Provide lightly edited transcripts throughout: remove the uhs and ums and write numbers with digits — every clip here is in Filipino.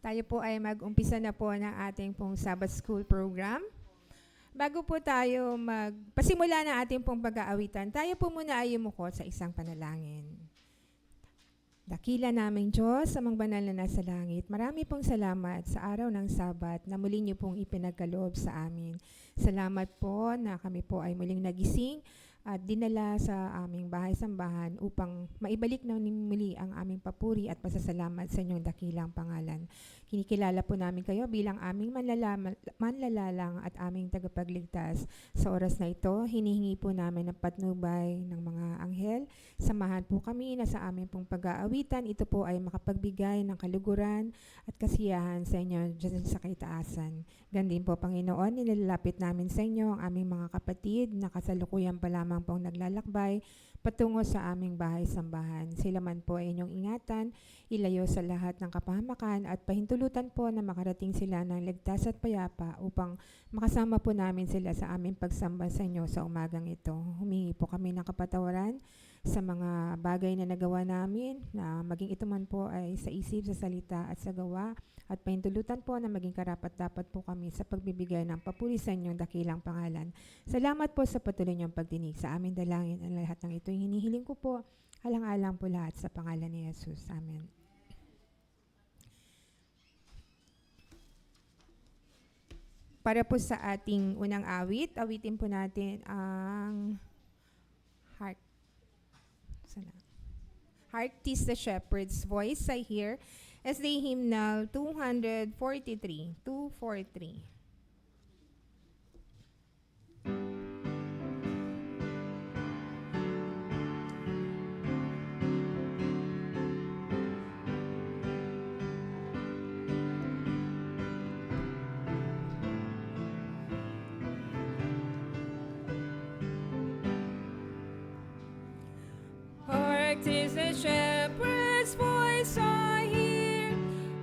Tayo po ay mag-umpisa na po ng ating pong Sabbath School program. Bago po tayo magpasimula ng ating pong pag-aawitan, tayo po muna ay yumuko sa isang panalangin. Dakila naming Diyos, amang banal na nasa langit, marami pong salamat sa araw ng Sabat na muli niyo pong ipinagkaloob sa amin. Salamat po na kami po ay muling nagising at dinala sa aming bahay-sambahan upang maibalik na muli ang aming papuri at pasasalamat sa inyong dakilang pangalan. Kinikilala po namin kayo bilang aming manlalalang at aming tagapagligtas. Sa oras na ito, hinihingi po namin ang patnubay ng mga anghel. Samahan po kami na sa aming pong pag-aawitan. Ito po ay makapagbigay ng kaluguran at kasiyahan sa inyo dyan sa kaitaasan. Gandin po, Panginoon, nilalapit namin sa inyo ang aming mga kapatid na kasalukuyan pa lamang pong naglalakbay patungo sa aming bahay-sambahan. Sila man po ay inyong ingatan, ilayo sa lahat ng kapahamakan at pahintulutan po na makarating sila ng ligtas at payapa upang makasama po namin sila sa aming pagsamba sa inyo sa umagang ito. Humingi po kami ng kapatawaran sa mga bagay na nagawa namin, na maging ito man po ay sa isip, sa salita at sa gawa, at pahintulutan po na maging karapat-dapat po kami sa pagbibigay ng papuri sa inyong dakilang pangalan. Salamat po sa patuloy niyong pagdinig sa aming dalangin. Ang lahat ng ito hinihiling ko po, alang-alang po lahat sa pangalan ni Jesus. Amen. Para po sa ating unang awit, awitin po natin ang Hark 'tis the shepherd's voice I hear, as the hymnal 243. Hark 'tis the shepherd's voice I hear,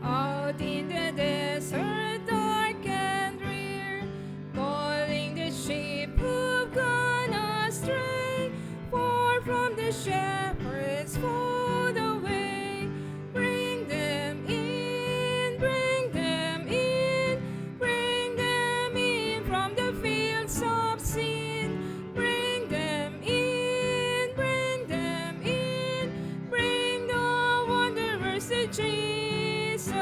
out in the desert dark and drear, calling the sheep who've gone astray, far from the shepherd's fold away. Bring them in, bring them in, bring them in from the fields of sin. Bring them in, bring them in, bring the wanderers to Jesus,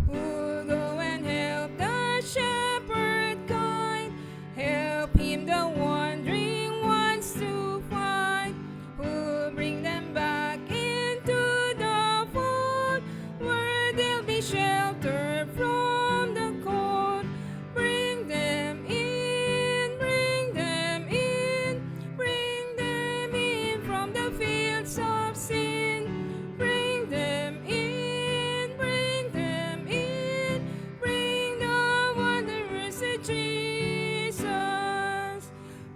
who'll go and help the shepherd kind, help him the wandering ones to find, who'll bring them back into the fold, where they'll be sheltered from the cold. Bring them in, bring them in, bring them in from the fields of sin. Bring them in, bring them in, bring the wanderers to Jesus.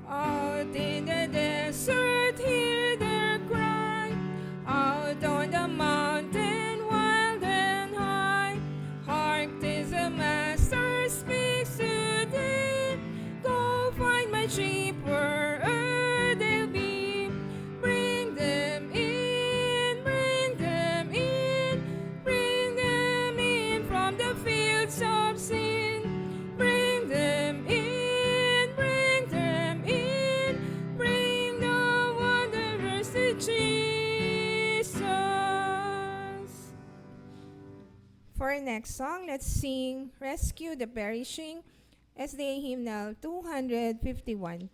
Out in the desert hear their cry, out on the mountain wild and high. Hark, 'tis the Master speaks today, go find my sheep where'er they'll be. Bring them in, bring them in, bring them in from the fields of sin. Bring them in, bring them in, bring the wanderers to Jesus. For our next song, let's sing Rescue the Perishing, SDA Hymnal 251.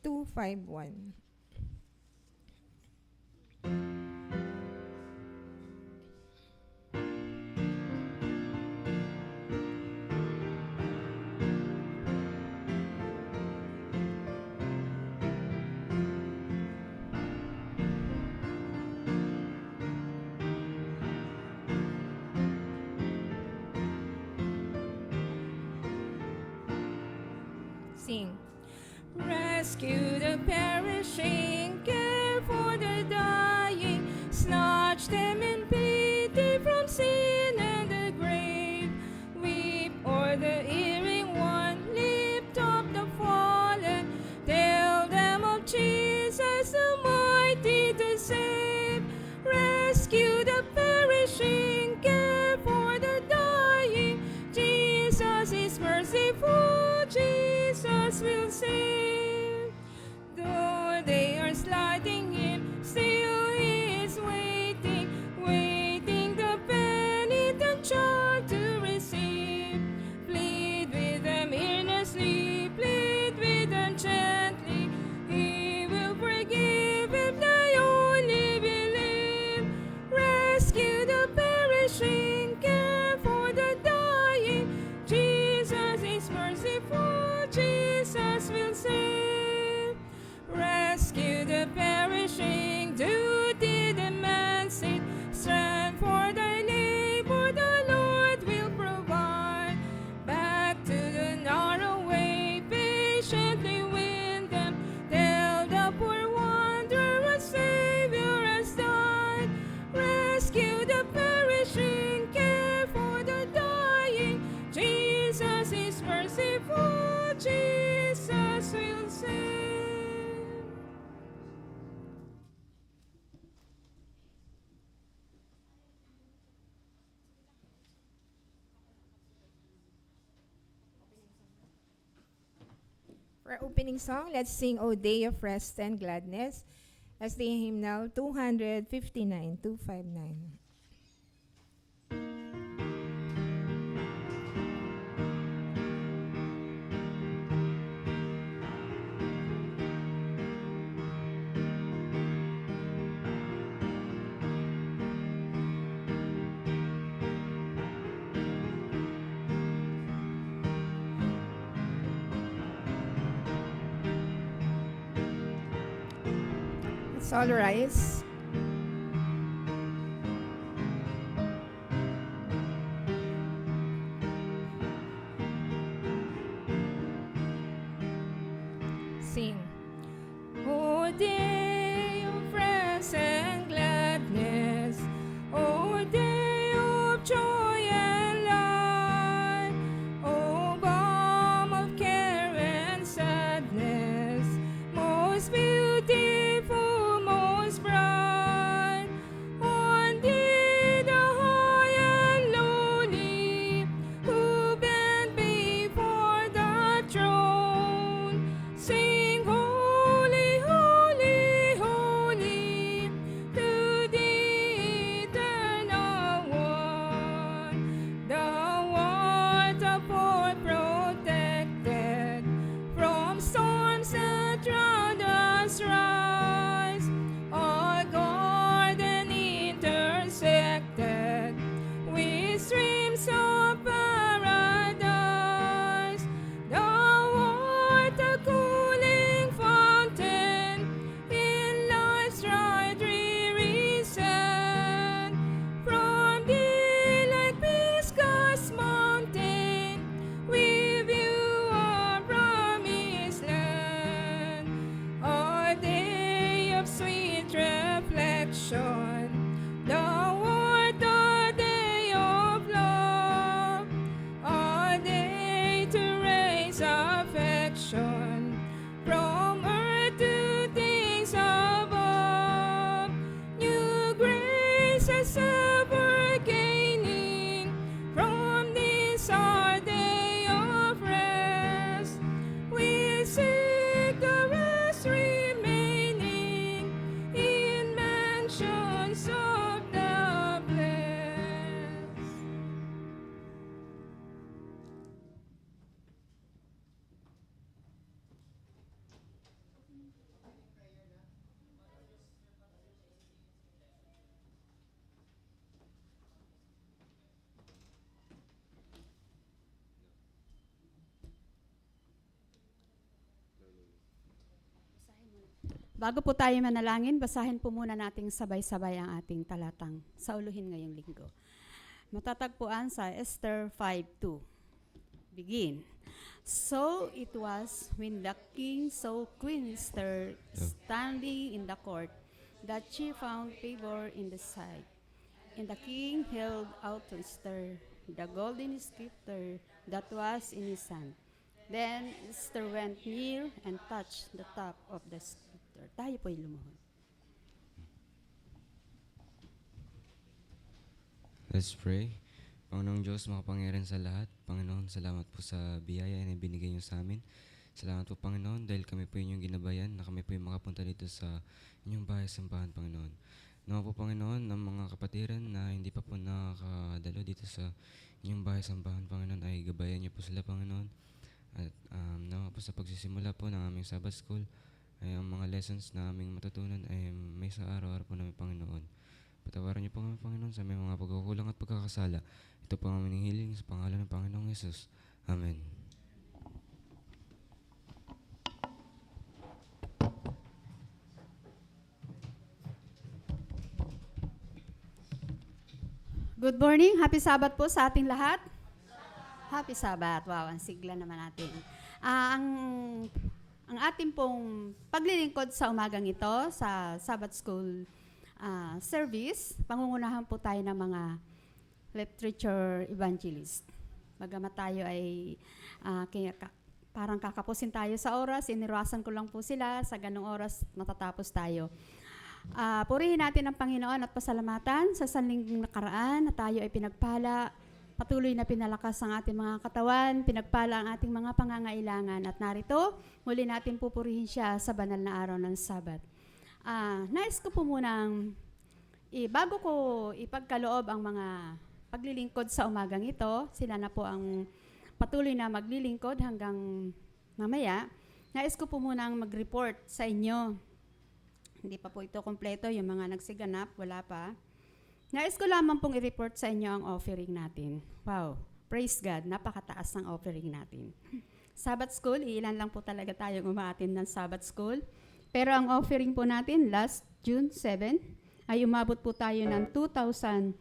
Sing. Rescue the perishing, care for the dying, snatch them in pity from sin and the grave. Weep o'er the erring one, lift up the fallen, tell them of Jesus the mighty to save. Rescue the perishing, care for the dying, For our opening song, let's sing O Day of Rest and Gladness as the hymnal 259. Let's all rise. Sing. O day of rest and gladness, O day of joy and light, O balm of care and sadness, most beautiful, most bright, on thee the high and lowly, who bend before the throne, sing holy, holy, holy, to the eternal one. Thou art upon protected from storms that round us rise, our garden intersected with streams of paradise. Thou art a cooling fountain in life's dry, dreary sand. From thee, like Pisgah's mountain, we view our promised land, a day of sweet reflection. Thou art a day of love, a day to raise affection from earth to things above. New graces ever gaining from this our day of rest. We seek the rest remaining in mansions of the blessed. Bago po tayo manalangin, basahin po muna nating sabay-sabay ang ating talatang sa uluhin ngayong linggo. Matatagpuan sa Esther 5:2. Begin. So it was when the king saw Queen Esther standing in the court that she found favor in the sight. And the king held out to Esther the golden scepter that was in his hand. Then Esther went near and touched the top of the scepter. Tayo po'y lumuhod. Let's pray. Panginoong Diyos, makapangyarihan sa lahat. Panginoon, salamat po sa biyaya na ibinigay niyo sa amin. Salamat po, Panginoon, dahil kami po inyong ginabayan na kami po yung makapunta dito sa inyong bahay-sambahan, Panginoon. Nawa po, Panginoon, ng mga kapatiran na hindi pa po nakakadalo dito sa inyong bahay-sambahan, Panginoon, ay gabayan niyo po sila, Panginoon. At nawa po sa pagsisimula po ng aming Sabbath School, ay ang mga lessons na aming matutunan ay may sa araw-araw po namin, Panginoon. Patawaran niyo po kami, Panginoon, sa aming mga pagkukulang at pagkakasala. Ito po ang aming hiling sa pangalan ng Panginoong Yesus. Amen. Good morning. Happy Sabbath po sa ating lahat. Happy Sabbath. Wow, ang sigla naman natin. Ang ating pong paglilingkod sa umagang ito sa Sabbath School service, pangungunahan po tayo ng mga literature evangelist. Bagamat tayo ay parang kakapusin tayo sa oras, iniwasan ko lang po sila, sa ganong oras matatapos tayo. Purihin natin ang Panginoon at pasalamatan sa sanlinggong nakaraan na tayo ay pinagpala patuloy na pinalakas ang ating mga katawan, pinagpala ang ating mga pangangailangan. At narito, muli natin pupurihin siya sa banal na araw ng Sabat. Nais ko po munang, bago ko ipagkaloob ang mga paglilingkod sa umagang ito, sila na po ang patuloy na maglilingkod hanggang mamaya, nais ko po munang mag-report sa inyo. Hindi pa po ito kompleto, yung mga nagsiganap, wala pa. Nais ko lamang pong i-report sa inyo ang offering natin. Wow, praise God, napakataas ng offering natin. Sabbath school, ilan lang po talaga tayong umaattend ng Sabbath school. Pero ang offering po natin last June 7 ay umabot po tayo ng 2,253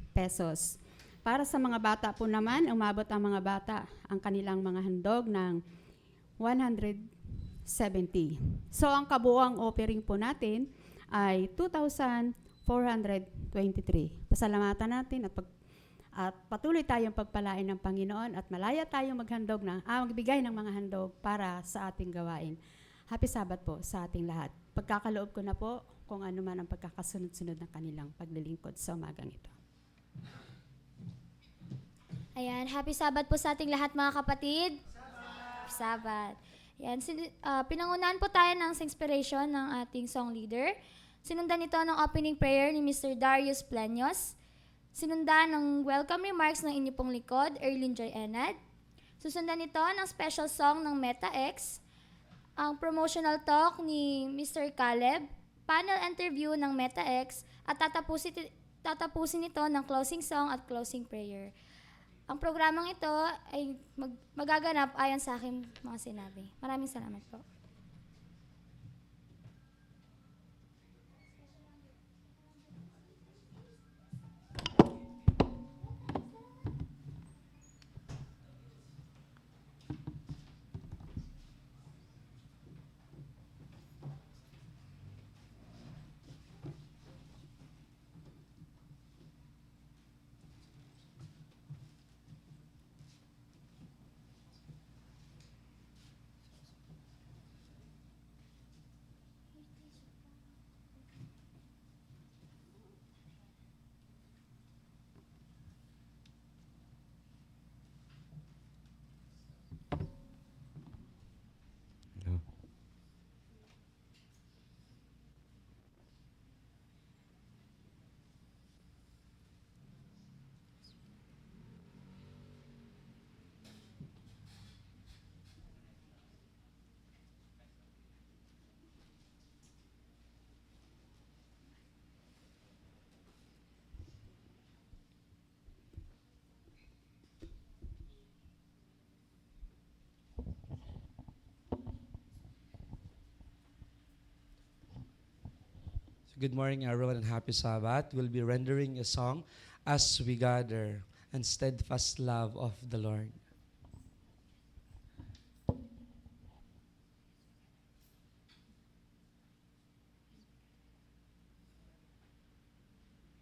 pesos. Para sa mga bata po naman, umabot ang mga bata ang kanilang mga handog ng 170. So ang kabuuang offering po natin ay 2,423. Pasalamatan natin at patuloy tayong pagpalain ng Panginoon at malaya tayong magbigay ng mga handog para sa ating gawain. Happy Sabbath po sa ating lahat. Pagkakaloob ko na po kung ano man ang pagkakasunod-sunod ng kanilang paglilingkod sa umagang ito. Ayan, happy Sabbath po sa ating lahat mga kapatid. Happy Sabbath. Ayan, pinangunahan po tayo ng inspiration ng ating song leader. Sinundan ito ng opening prayer ni Mr. Darius Planios. Sinundan ng welcome remarks ng inyo pong likod, Erlyn Joy Enad. Susundan ito ng special song ng Meta X, ang promotional talk ni Mr. Caleb, panel interview ng Meta X, at tatapusin ito ng closing song at closing prayer. Ang programang ito ay magaganap ayon sa aking mga sinabi. Maraming salamat po. Hello. Good morning, everyone, and happy Sabbath. We'll be rendering a song, As We Gather, and Steadfast Love of the Lord. As we gather, may your spirit work within us. As we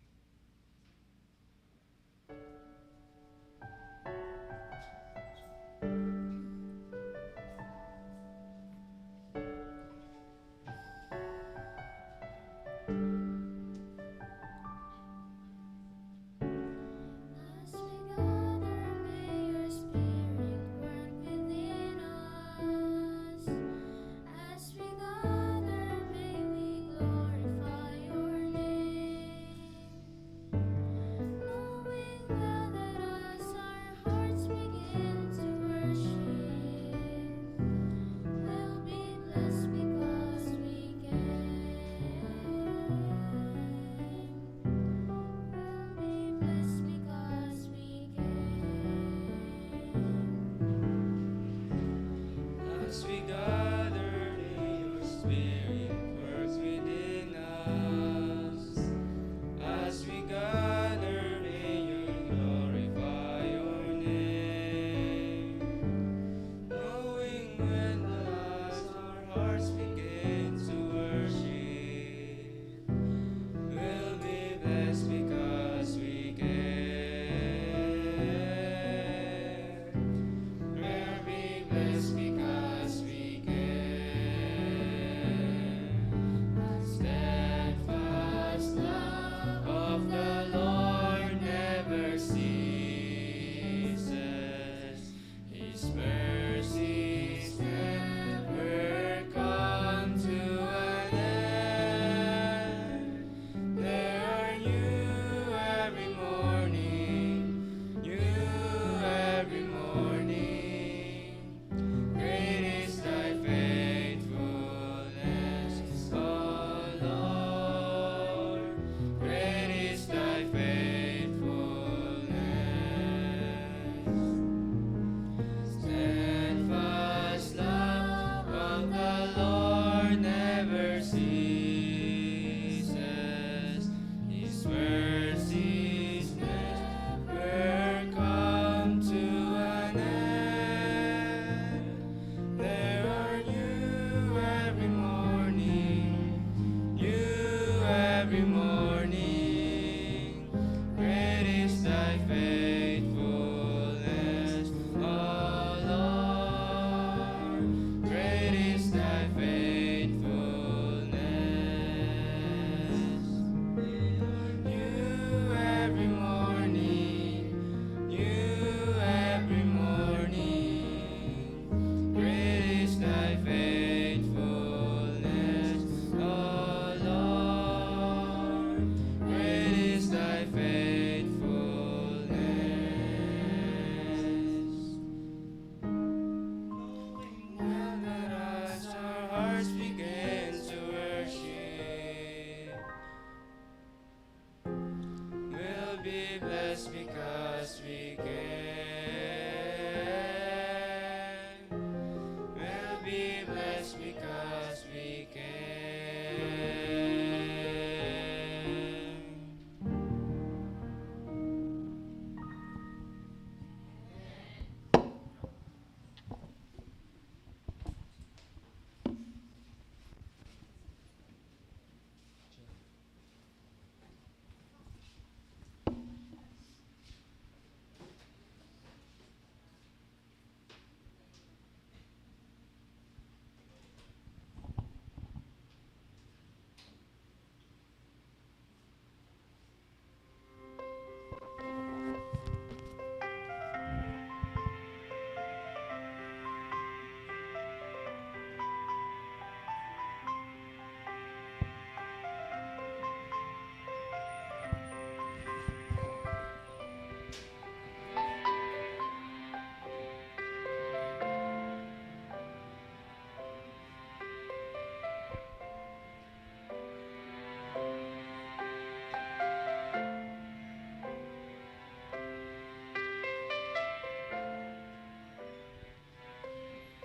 gather, may we glorify your name. Knowing well that as our hearts begin to worship, we'll be blessed because we can. We'll be blessed because we can. As we gather, may your spirit work within us. As we gather, may you glorify your name. Knowing when as our hearts begin to worship, we'll be blessed because we can. We'll be blessed because we can. every morning. Great is thy faithfulness, O Lord. Great is thy faithfulness. New every morning, new every morning. Great is thy faithfulness, O Lord. Great is thy faithfulness. Now that as our hearts begin to worship, we'll be blessed because we can. We'll be blessed because we can.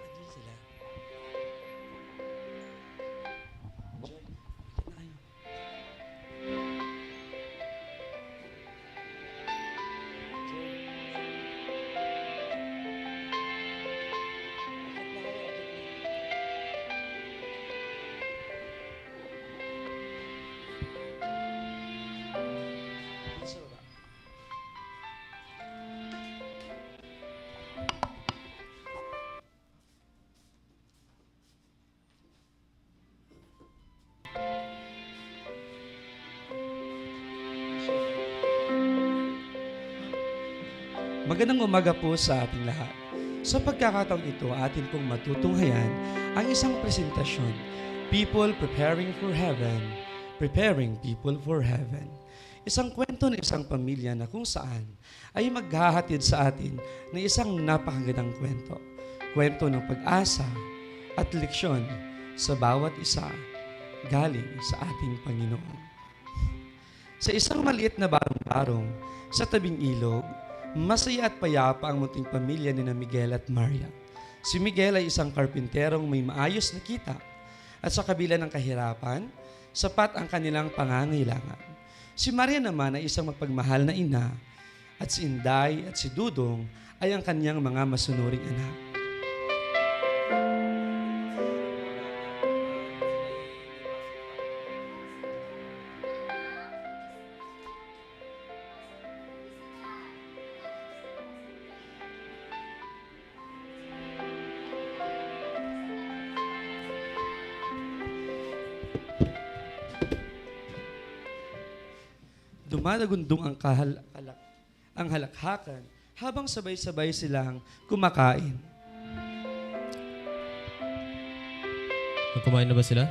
Andun sila. Joy, bakit na kayo? Dito sa baba. Magandang umaga po sa ating lahat. Sa pagkakataong ito, atin pong matutunghayan ang isang presentasyon, People Preparing for Heaven, Preparing People for Heaven. Isang kwento ng isang pamilya na kung saan ay maghahatid sa atin ng isang napakagandang kwento. Kwento ng pag-asa at leksyon sa bawat isa galing sa ating Panginoon. Sa isang maliit na barong-barong sa tabing ilog, masaya at payapa ang munting pamilya ni na Miguel at Maria. Si Miguel ay isang karpinterong may maayos na kita at sa kabila ng kahirapan, sapat ang kanilang pangangailangan. Si Maria naman ay isang mapagmahal na ina at si Inday at si Dudong ay ang kanyang mga masunuring anak. Dumadagundong ang halakhakan habang sabay-sabay silang kumakain. Kumain na ba sila?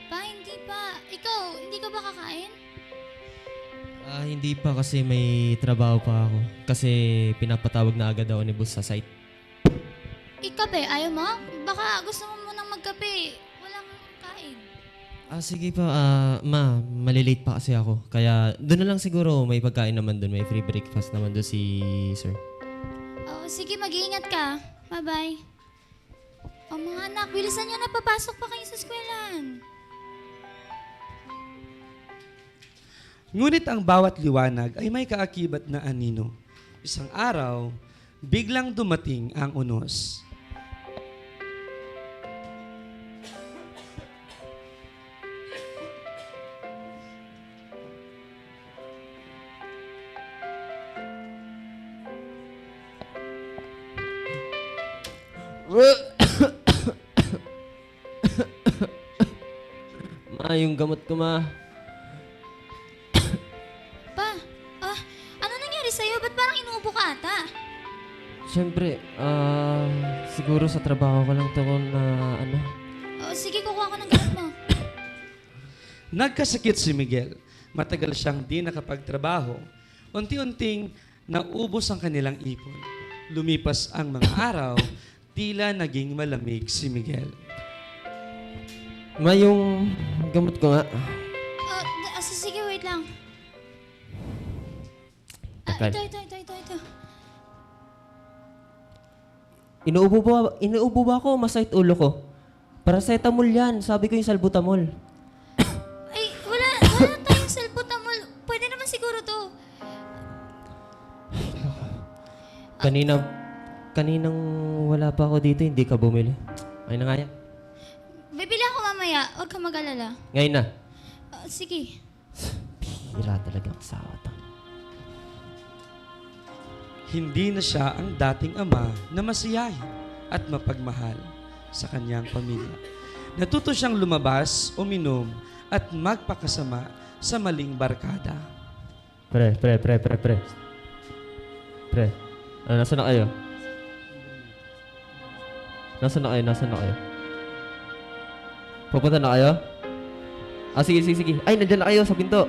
Pa, hindi pa. Ikaw, hindi ka ba kakain? Hindi pa kasi may trabaho pa ako. Kasi pinapatawag na agad ako ni boss sa site. Ikape, ayaw mo? Baka gusto mo munang magkape. Walang kain. Sige pa, malilate pa kasi ako. Kaya doon na lang siguro may pagkain naman doon. May free breakfast naman doon si sir. Oh, sige, mag-iingat ka. Bye-bye. Oh, mga anak, bilisan nyo na. Papasok pa kayo sa eskwelahan. Ngunit ang bawat liwanag ay may kaakibat na anino. Isang araw, biglang dumating ang unos. Ma, yung gamot ko, ma. Pa, ano nangyari sa'yo? Ba't parang inuubo ka ata? Siyempre, siguro sa trabaho ko lang to na ano. Sige, kukuha ko ng gamot mo. Nagkasakit si Miguel. Matagal siyang di nakapagtrabaho. Unti-unting naubos ang kanilang ipon. Lumipas ang mga araw, tila naging malamig si Miguel. Ma, yung gamot ko nga. Sige, wait lang. Takal. Ito. Inuubo ba ako? Masakit ulo ko. Paracetamol yan. Sabi ko yung salbutamol. Ay, wala tayong salbutamol. Pwede naman siguro to. Kaninang wala pa ako dito, hindi ka bumili. Ay na nga yan. Bibili ako mamaya. Huwag ka mag-alala. Ngayon na. Sige. Hira talagang asawa to. Hindi na siya ang dating ama na masiyahin at mapagmahal sa kanyang pamilya. Natuto siyang lumabas, uminom, at magpakasama sa maling barkada. Pre. Nasaan na kayo? Nasaan na kayo? Pupunta na kayo? Sige. Ay, nandiyan na kayo sa pinto.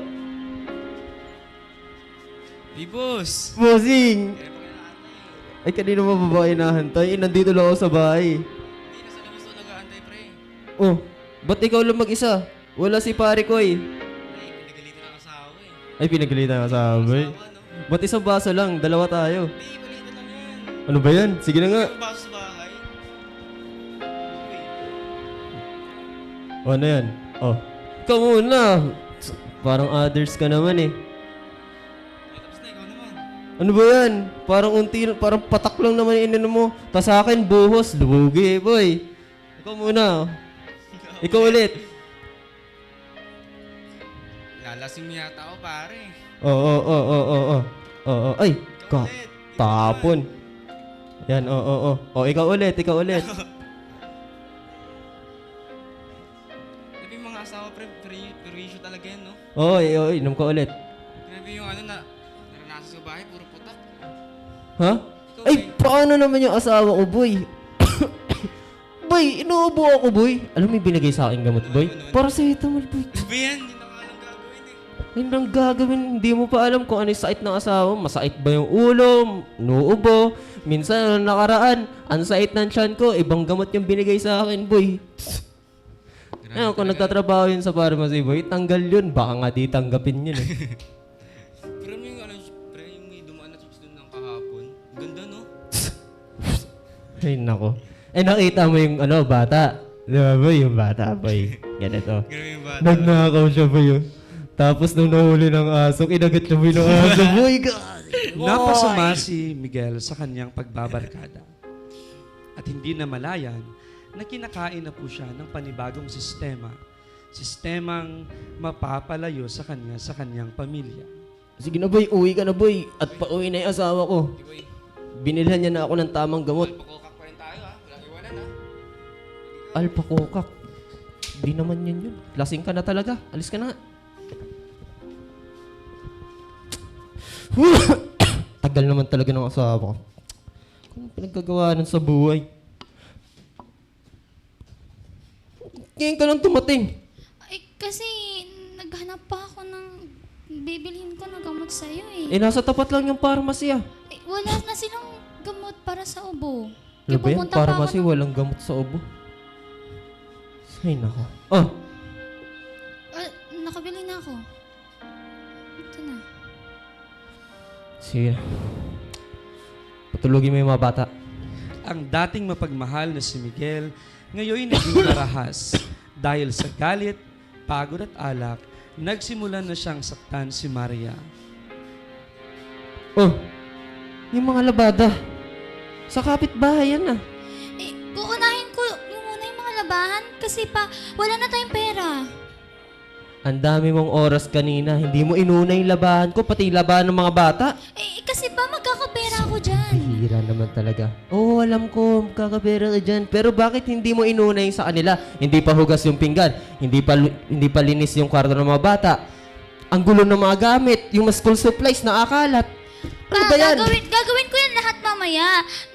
Boss! Bossing! Ay, kanina mo babae nahantay? Nandito lang ako sa bahay. Hindi, nasa labas to nag-aantay, pre. Oh, ba't ikaw lang mag-isa? Wala si pare ko eh. Ay, pinagalitan ang asawa eh. Ay, pinagalitan ka sa abay. Asawa, no? Ba't isang baso lang? Dalawa tayo. Hindi, balitan lang yan. Ano ba yan? Sige na nga. Yung baso sa bahay. O, ano yan? Oh. Ikaw muna. Parang others ka naman eh. Ay, tapos na, ikaw naman. Ano ba yan? Parang patak lang naman yung inano mo. Tas sa akin, buhos. Lugi, boy. Ikaw muna. Ikaw ulit. Lalasing mo yata ako, pare. Oo. Ay, ka. Tapon. Yan, oo. O, ikaw ulit. Sabi yung mga asawa, pre, perwisyo talaga yan, no? Oo, inom ka ulit. Grabe yung naranasan sa bahay, puro putak. Ha? Ay, paano naman yung asawa ko, boy? Boy, inuubo ako, boy. Alam mo yung binigay sa akin gamot, boy? Paracetamol, boy. Sabi yan, hindi na nga lang gagawin eh. Ayun lang gagawin. Hindi mo pa alam kung ano yung sakit ng asawa mo. Masakit ba yung ulo? Nuubo? Minsan, nakaraan, ang sakit ng tiyan ko, ibang gamot yung binigay sa akin, boy. Ayun, kung nagtatrabaho yun sa pharmacy, boy, tanggal yun. Baka nga di tanggapin yun eh. Pero yung pre, yung may dumaan na chicks doon ng kahapon. Ganda, no? Ay, nako. Eh, nakita mo yung bata. Di ba, boy? Yung bata, boy. Ganito. Grabe yung bata. Nagnakaw siya, boy. Tapos nung nahuli ng aso, kinagat siya, boy, ng aso, boy. Napasama si Miguel sa kanyang pagbabarkada. At hindi na malayan na kinakain na po siya ng panibagong sistema. Sistemang mapapalayo sa kanyang pamilya. Sige na, boy. Uwi ka na, boy. At pauwi na yung asawa ko. Di ba eh? Binilhan niya na ako ng tamang gamot. Pakokak pa rin tayo, ha? Walang iwanan, ha? Alpakokak. Di naman yun. Lasing ka na talaga. Alis ka na nga. Tagal naman talaga ng asawa ko. Kung pinagkagawa nun sa buhay. Ngayon ka lang tumating. Ay, kasi naghanap pa ako ng bibilhin ko na gamot sa'yo eh. Eh, nasa tapat lang yung pharmacy ah. Wala na silang gamot para sa ubo. Ano ba yan? Pupunta pa Pharmacy, ako ng- walang gamot sa ubo. Ay, nako. Oh, Nakabili na ako. Ito na. sige. Patulogin mo yung mga bata. Ang dating mapagmahal na si Miguel, ngayon naging marahas. Dahil sa galit, pagod at alak, nagsimulan na siyang saktan si Maria. Oh, yung mga labada. Sa kapitbahay yan ah. Uunahin ko yung muna yung mga labahan kasi pa wala na tayong pera. Ang dami mong oras kanina. Hindi mo inuna yung labahan ko, pati labahan ng mga bata. Kasi pa magkakapera ako dyan. Bira naman talaga. Oo, alam ko, kakapera ka dyan. Pero bakit hindi mo inuna yung sa kanila? Hindi pa hugas yung pinggan. Hindi pa linis yung kwarto ng mga bata. Ang gulo ng mga gamit. Yung mga school supplies na akalat. Ano ba yan? Gagawin ko yan lahat mamaya.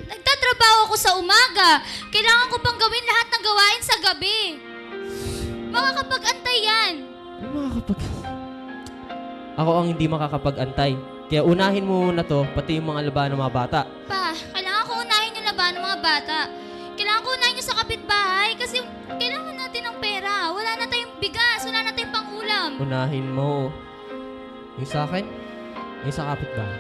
Nagtatrabaho ako sa umaga. Kailangan ko pang gawin lahat ng gawain sa gabi. Makakapag-antay yan. Ako ang hindi makakapag-antay. Kaya unahin mo muna to, pati yung mga labahan ng mga bata. Pa, kailangan ko unahin yung laban ng mga bata. Kailangan ko unahin yung sa kapitbahay kasi kailangan natin ng pera. Wala na tayong bigas, wala na tayong pangulam. Unahin mo. Yung sa akin? Yung sa kapitbahay.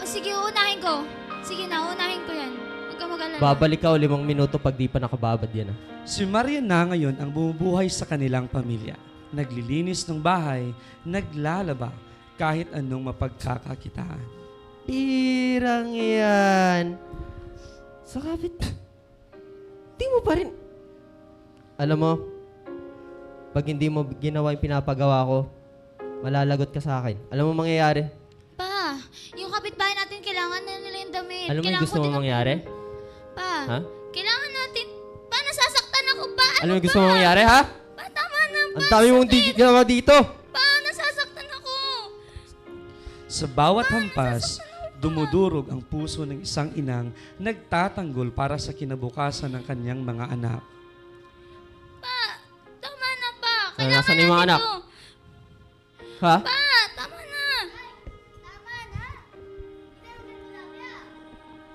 Sige, uunahin ko. Sige na, uunahin ko yan. Huwag ka mag-alala. Babalik ka o 5 minuto pag di pa nakababad yan. Si Maria na ngayon ang bumubuhay sa kanilang pamilya. Naglilinis ng bahay, naglalaba, kahit anong mapagkakakitaan. Pirang yan. Sa kapit, di mo pa rin. Alam mo, pag hindi mo ginawa yung pinapagawa ko, malalagot ka sa akin. Alam mo mangyayari? Pa, yung kapitbahay natin, kailangan na nila yung damit. Alam mo yung Kailangan gusto ko mo din ng- mangyari? Pa, Ha? kailangan natin. Pa, nasasaktan ako pa. Alam mo yung gusto mo mangyari, ha? Pa, tama na pa. Ang dami mong ginawa dito. Pa, nasasaktan ako. Sa bawat hampas, dumudurog ang puso ng isang inang nagtatanggol para sa kinabukasan ng kanyang mga anak. Pa, tama na pa. Ano, Kailangan nasaan na yung mga natin anak? to. Ha? Pa, tama na. Tama na.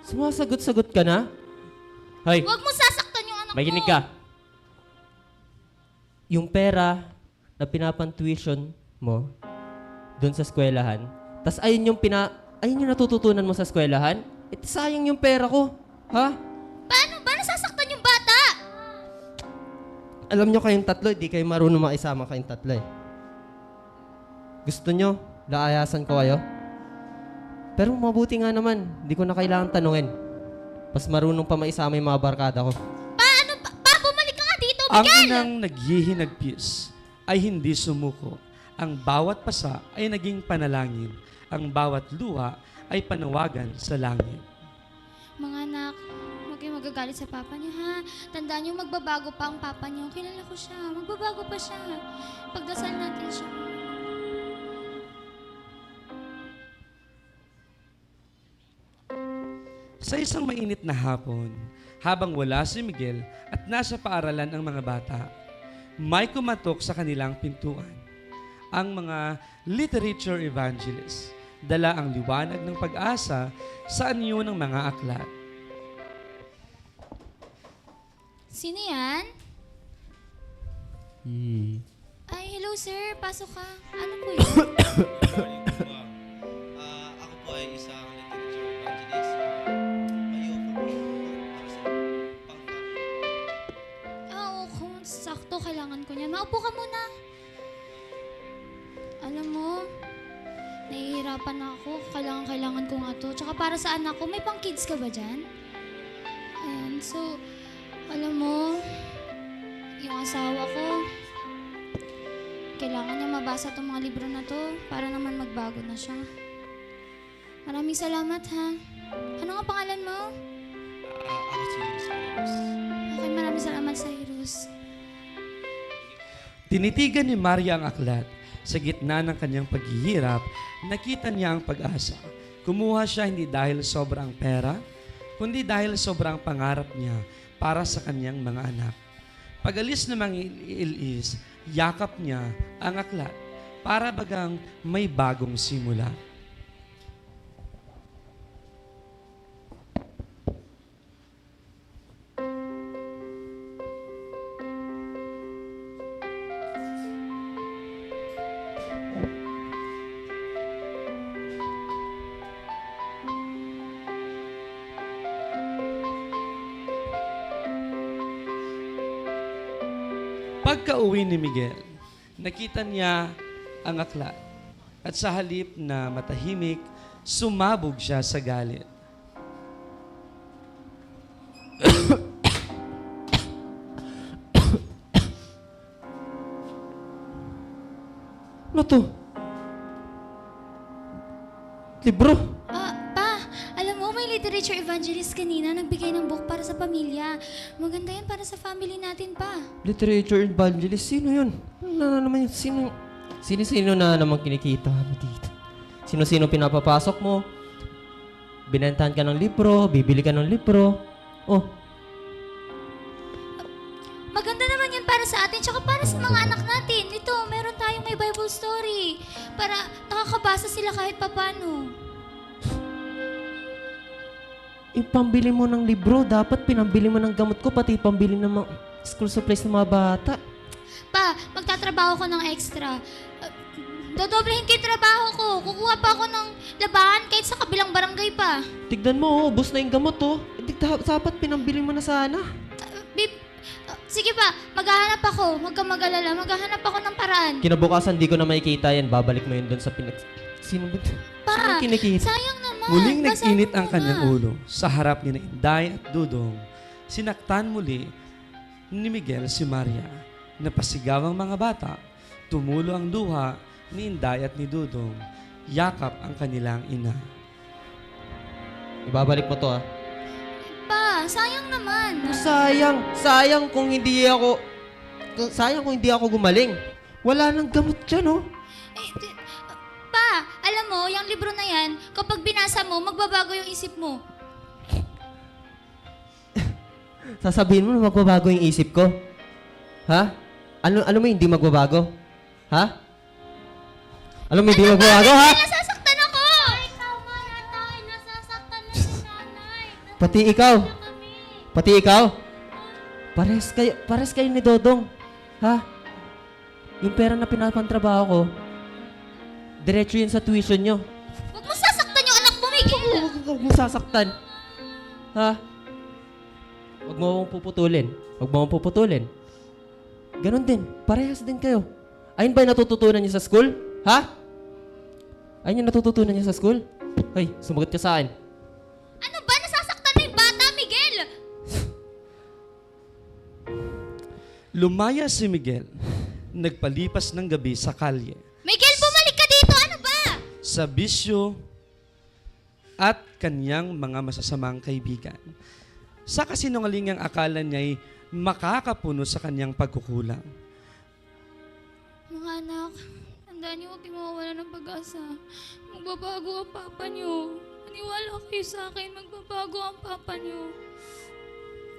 Sumasagot-sagot ka na? Hoy, Huwag mo sasaktan yung anak ko. makinig ka. Yung pera na pinapantuition mo doon sa eskwelahan, tas ayun yung natututunan mo sa eskwelahan, sayang yung pera ko. Ha? Paano ba nasasaktan yung bata? Alam nyo kayong tatlo, hindi kayo marunong makisama kayong tatlo eh. Gusto nyo, laayasan ko kayo? Pero mabuti nga naman, hindi ko na kailangan tanungin. Mas marunong pa maisama yung mga barkada ko. Paano pa? Pa, bumalik ka nga dito, Ang Miguel! inang naghihinagpis ay hindi sumuko. Ang bawat pasa ay naging panalangin. Ang bawat luha ay panawagan sa langit. Mga anak, huwag kayong magagalit sa papa niyo, ha? Tandaan niyo, magbabago pa ang papa niyo. Kilala ko siya. Magbabago pa siya. Pagdasal natin siya. Sa isang mainit na hapon, habang wala si Miguel at nasa paaralan ang mga bata, may kumatok sa kanilang pintuan. Ang mga literature evangelists, dala ang liwanag ng pag-asa sa anyo ng mga aklat. Sino yan? Ay, hello sir. Pasok ka. Ano po yun? Ako po ay isang literature evangelist. May offer ko para sa Oo, kung sakto, kailangan ko niyan. Maupo ka muna. Alam mo, nahihirapan ako. Kailangan ko nga to. Tsaka para sa anak ko, may pang kids ka ba dyan? Ayan, so, alam mo, yung asawa ko, kailangan niya mabasa itong mga libro na to para naman magbago na siya. Maraming salamat, ha? Ano nga pangalan mo? ako si Cyrus. Okay, maraming salamat, Cyrus. Tinitigan ni Maria ang aklat. Sa gitna ng kanyang paghihirap, nakita niya ang pag-asa. Kumuha siya hindi dahil sobrang pera, kundi dahil sobrang pangarap niya para sa kanyang mga anak. Pag-alis ng mga ilis, yakap niya ang aklat para bagang may bagong simula. Pagka-uwi ni Miguel, nakita niya ang aklat at sa halip na matahimik, sumabog siya sa galit. Ano to? Libro? Pa, alam mo, may literature evangelist kanina, nagbigay ng book para sa pamilya. Maganda yan para sa family natin pa. Literature evangelist, sino yun? Ano na naman yun? Sino na naman kinikita mo dito? Sino-sino pinapapasok mo? Binentahan ka ng libro, bibili ka ng libro. Oh, Maganda naman yan para sa atin, tsaka para sa mga anak natin. Ito, meron tayong may Bible story. Para nakakabasa sila kahit papano. yung pambili mo ng libro, dapat pinambili mo ng gamot ko, pati pambili ng mga school supplies ng mga bata. Pa, magtatrabaho ko ng extra. Dodoblehin ko yung trabaho ko. Kukuha pa ako ng labahan kahit sa kabilang barangay pa. Tignan mo, ubos na yung gamot, oh. Dapat pinambili mo na sana. Sige pa, maghahanap ako. Huwag kang mag-alala. Maghahanap ako ng paraan. Kinabukasan, di ko na makikita yan. Babalik mo yun doon sa Sino ba? Pa, Sino kinikita? sayang naman. Muling Basahin nag-init mo ang na. kanyang ulo sa harap ni Inday at Dudong. Sinaktan muli ni Miguel si Maria. Napasigaw ang mga bata. Tumulo ang luha ni Inday at ni Dudong. Yakap ang kanilang ina. Ibabalik mo to, ah. Pa, sayang naman. Sayang kung hindi ako gumaling. Wala nang gamot dyan, oh. Pa, alam mo, yung libro na yan, kapag binasa mo, magbabago yung isip mo. Sasabihin mo na magbabago yung isip ko? Ha? Ano mo hindi magbabago? Ha? Alam mo hindi magbabago, ha? Nasasaktan ako! Ay, tama na tayo. Nasasaktan na si nanay. Pati ikaw. Pati ikaw. Pares kayo ni Dodong. Ha? Yung pera na pinapantrabaho ko, diretso yun sa tuition nyo. Huwag mo sasaktan yung anak mo, Miguel! Huwag mo sasaktan. Ha? Huwag mo akong puputulin. Ganon din. Parehas din kayo. Ayun ba yung natututunan niyo sa school? Ha? Ayun yung natututunan niyo sa school? Hoy, sumagot ka sa akin. Ano ba? Nasasaktan mo yung bata, Miguel! Lumaya si Miguel. Nagpalipas ng gabi sa kalye. Miguel, bumalik ka dito! Ano ba? Sa bisyo at kanyang mga masasamang kaibigan. Sa kasinungalingang akala niya'y makakapuno sa kanyang pagkukulang. Mga anak, tandaan niyo huwag kayong mawawala ng pag-asa. Magbabago ang papa niyo. Maniwala kayo sa akin, magbabago ang papa niyo.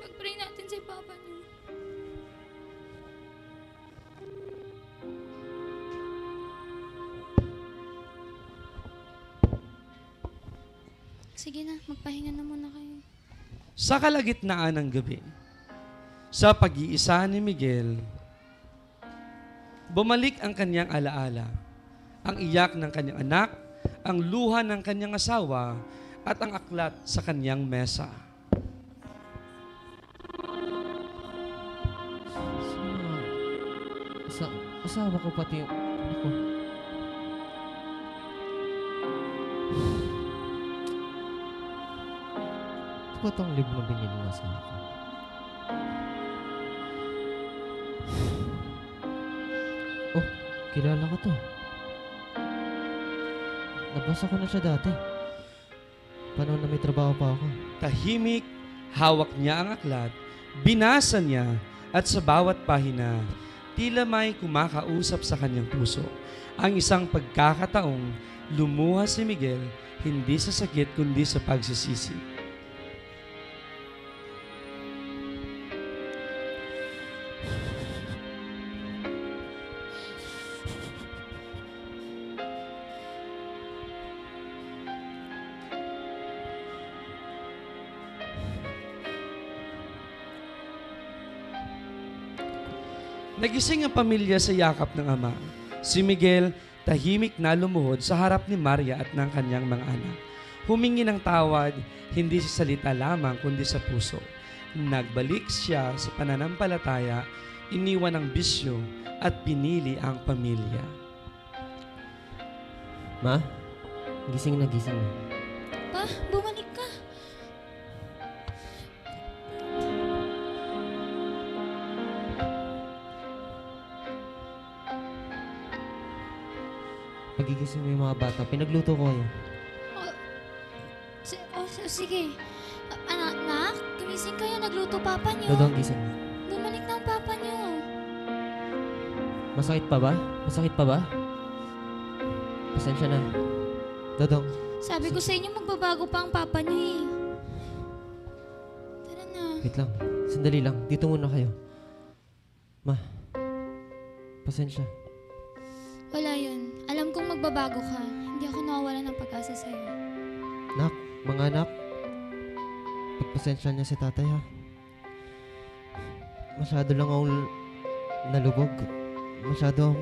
Pag-pray natin si papa niyo. Sige na, magpahinga na muna kayo. Sa kalagitnaan ng gabi, sa pag-iisa ni Miguel, bumalik ang kanyang alaala, ang iyak ng kanyang anak, ang luha ng kanyang asawa, at ang aklat sa kanyang mesa. Asawa ko pati yung... Ako. Ito ba itong libro na binili mo sa akin? Oh, kilala ko to. Nabasa ko na siya dati. Panahon na may trabaho pa ako. Tahimik, hawak niya ang aklat, binasa niya, at sa bawat pahina, tila may kumakausap sa kanyang puso. Ang isang pagkakataong lumuha si Miguel, hindi sa sakit kundi sa pagsisisi. Nagising ang pamilya sa yakap ng ama. Si Miguel, tahimik na lumuhod sa harap ni Maria at ng kanyang mga anak. Humingi ng tawad, hindi sa salita lamang kundi sa puso. Nagbalik siya sa pananampalataya, iniwan ang bisyo at pinili ang pamilya. Ma, gising na. Pa, bumalik ka. Pagigising mo yung mga bata. Pinagluto ko kayo. sige. Anak, gumising kayo. Nagluto papa niyo. Dodong, gising. Bumalik na ang papa niyo. Masakit pa ba? Masakit pa ba? Pasensya na. Dodong, Sabi ko sa inyo, magbabago pa ang papa niyo eh. Tara na. wait lang. Sandali lang. Dito muna kayo. Ma, pasensya. Wala yun. Alam kong magbabago ka. Hindi ako nawawala ng pag-asa sa'yo. Nak, mga anak. Pagpasensya niya si tatay ha. Masyado lang akong nalubog. Masyado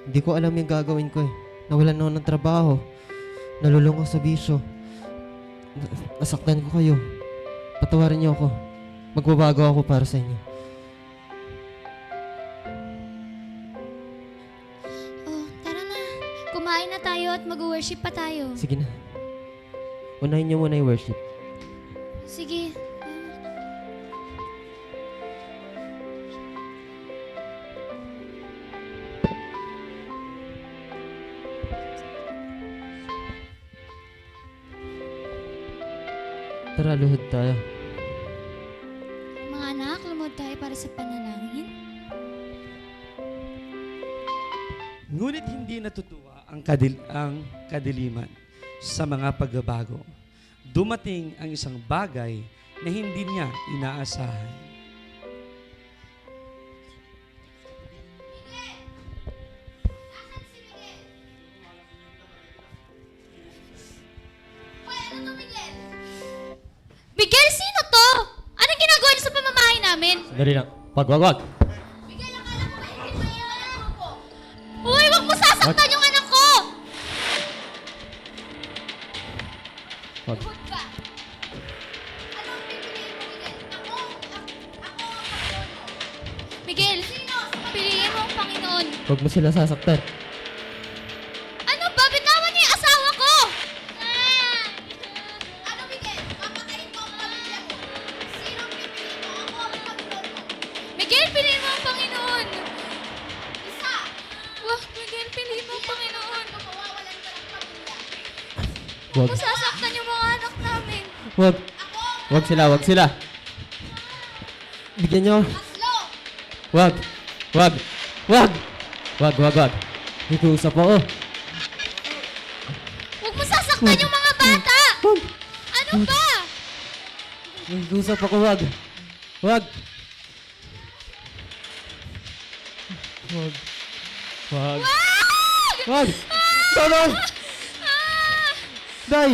hindi ko alam yung gagawin ko eh. Nawalan ako ng trabaho. Nalulung ako sa bisyo. Nasaktan ko kayo. Patawarin niyo ako. Magbabago ako para sa inyo. Oh, tara na. Kumain na tayo at mag-worship pa tayo. Sige na. Unahin niyo muna yung worship. Sige. Tara, luhod tayo. Mga anak, lumod tayo para sa panalangin. Ngunit hindi natutuwa ang kadiliman sa mga pagbabago. Dumating ang isang bagay na hindi niya inaasahan. Miguel, sino to? Anong ginagawa niyo sa pamamahay namin? Sandali lang. Wag. Miguel, akala ko ba hindi mo iwan ang grupo? Uy, wag mo sasaktan yung anak ko! Wag. Lumod ka. Ano ang pipiliin mo, Miguel? Ako ang Panginoon mo. Miguel, sino? Piliin mo ang Panginoon. Wag mo sila sasaktan. Ano ba? Bitawan niyo yung asawa ko! Ano, Miguel? Papatayin mo ang pamilya mo. Sino ang pipiliin mo? Ako ang Panginoon mo. Miguel, piliin mo ang Panginoon. Isa. Wag, Miguel, piliin mo ang Panginoon. Mawawalan ka ng pamilya. Wag. Kung sasaktan yung mga anak namin. Wag. Wag sila. Bigyan nyo. Aslo! Wag. Nakikiusap ako. Huwag mo sasaktan yung mga bata! Ano ba? Nakikiusap ako, wag. Wag. Tolong! Day!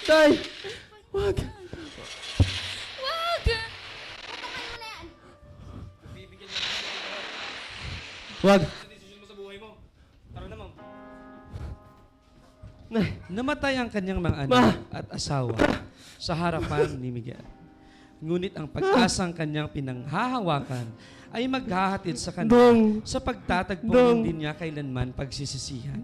Day! Wag. Wag! Wag. Namatay ang kanyang mga Ma! anak at asawa sa harapan ni Miguel. Ngunit ang pag-asang kanyang pinanghahawakan ay maghahatid sa kanya Dong! sa pagtatagpo Dong! hindi niya kailanman pagsisisihan.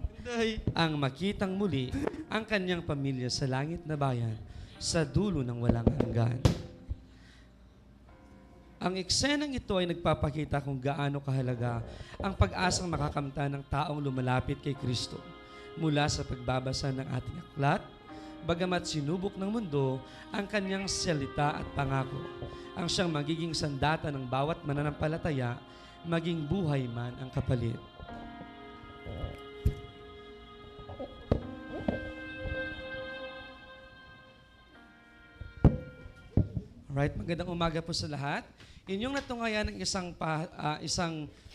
Ang makitang muli ang kanyang pamilya sa langit na bayan sa dulo ng walang hanggan. Ang eksenang ito ay nagpapakita kung gaano kahalaga ang pag-asang makakamta ng taong lumalapit kay Kristo mula sa pagbabasa ng ating aklat, bagamat sinubok ng mundo ang kanyang salita at pangako, ang siyang magiging sandata ng bawat mananampalataya, maging buhay man ang kapalit. Alright, magandang umaga po sa lahat. Inyong natungayan ng isang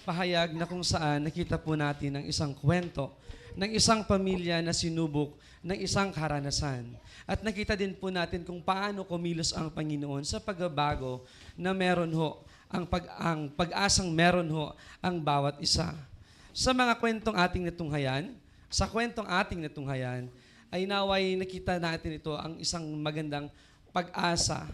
pahayag na kung saan nakita po natin ng isang kwento ng isang pamilya na sinubok ng isang karanasan. At nakita din po natin kung paano kumilos ang Panginoon sa pagbabago na meron ho, ang pag-asang meron ho ang bawat isa. Sa mga kwentong ating natunghayan, ay naway nakita natin ito ang isang magandang pag-asa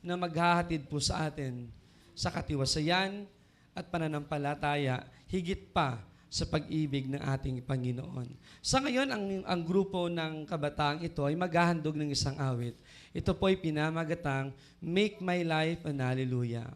na maghahatid po sa atin sa katiwasayan at pananampalataya, higit pa sa pag-ibig ng ating Panginoon. Sa ngayon, ang grupo ng kabataang ito ay maghahandog ng isang awit. Ito po ay pinamagatang Make My Life an Hallelujah.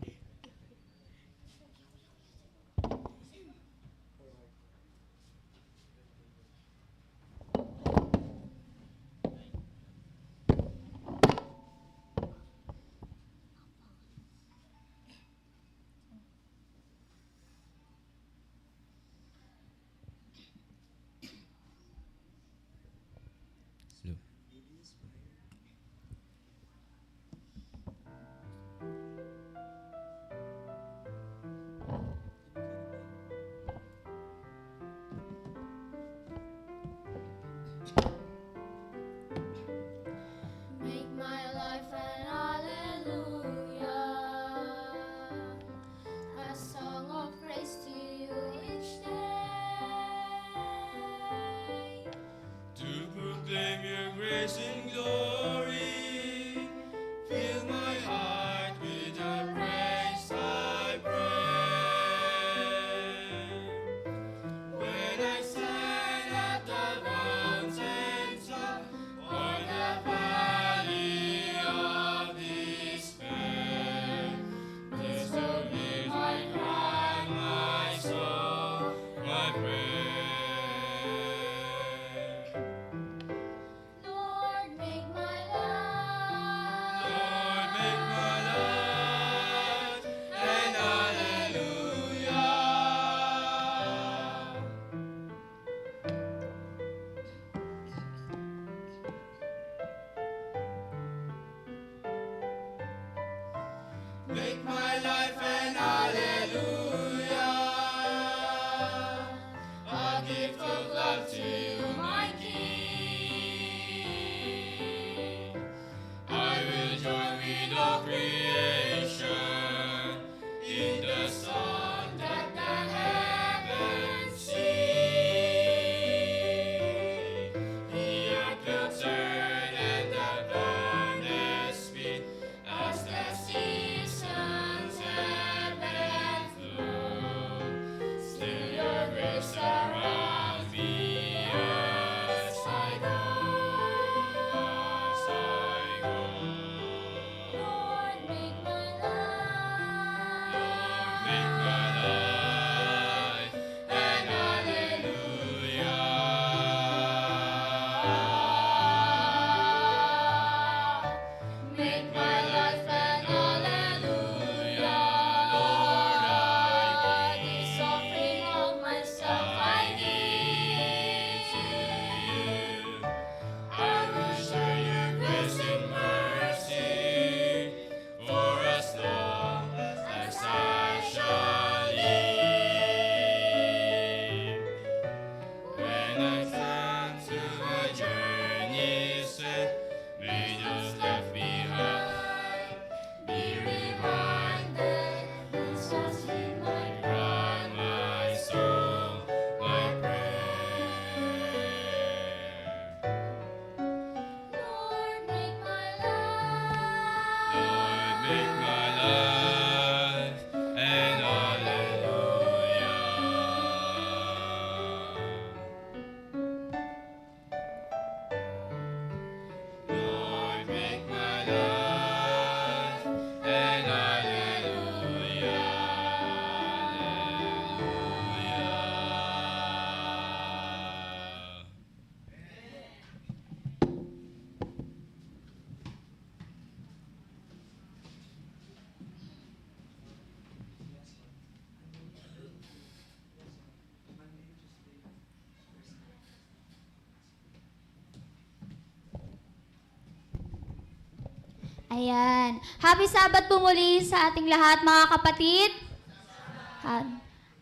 Ayan. Happy Sabat po muli sa ating lahat, mga kapatid.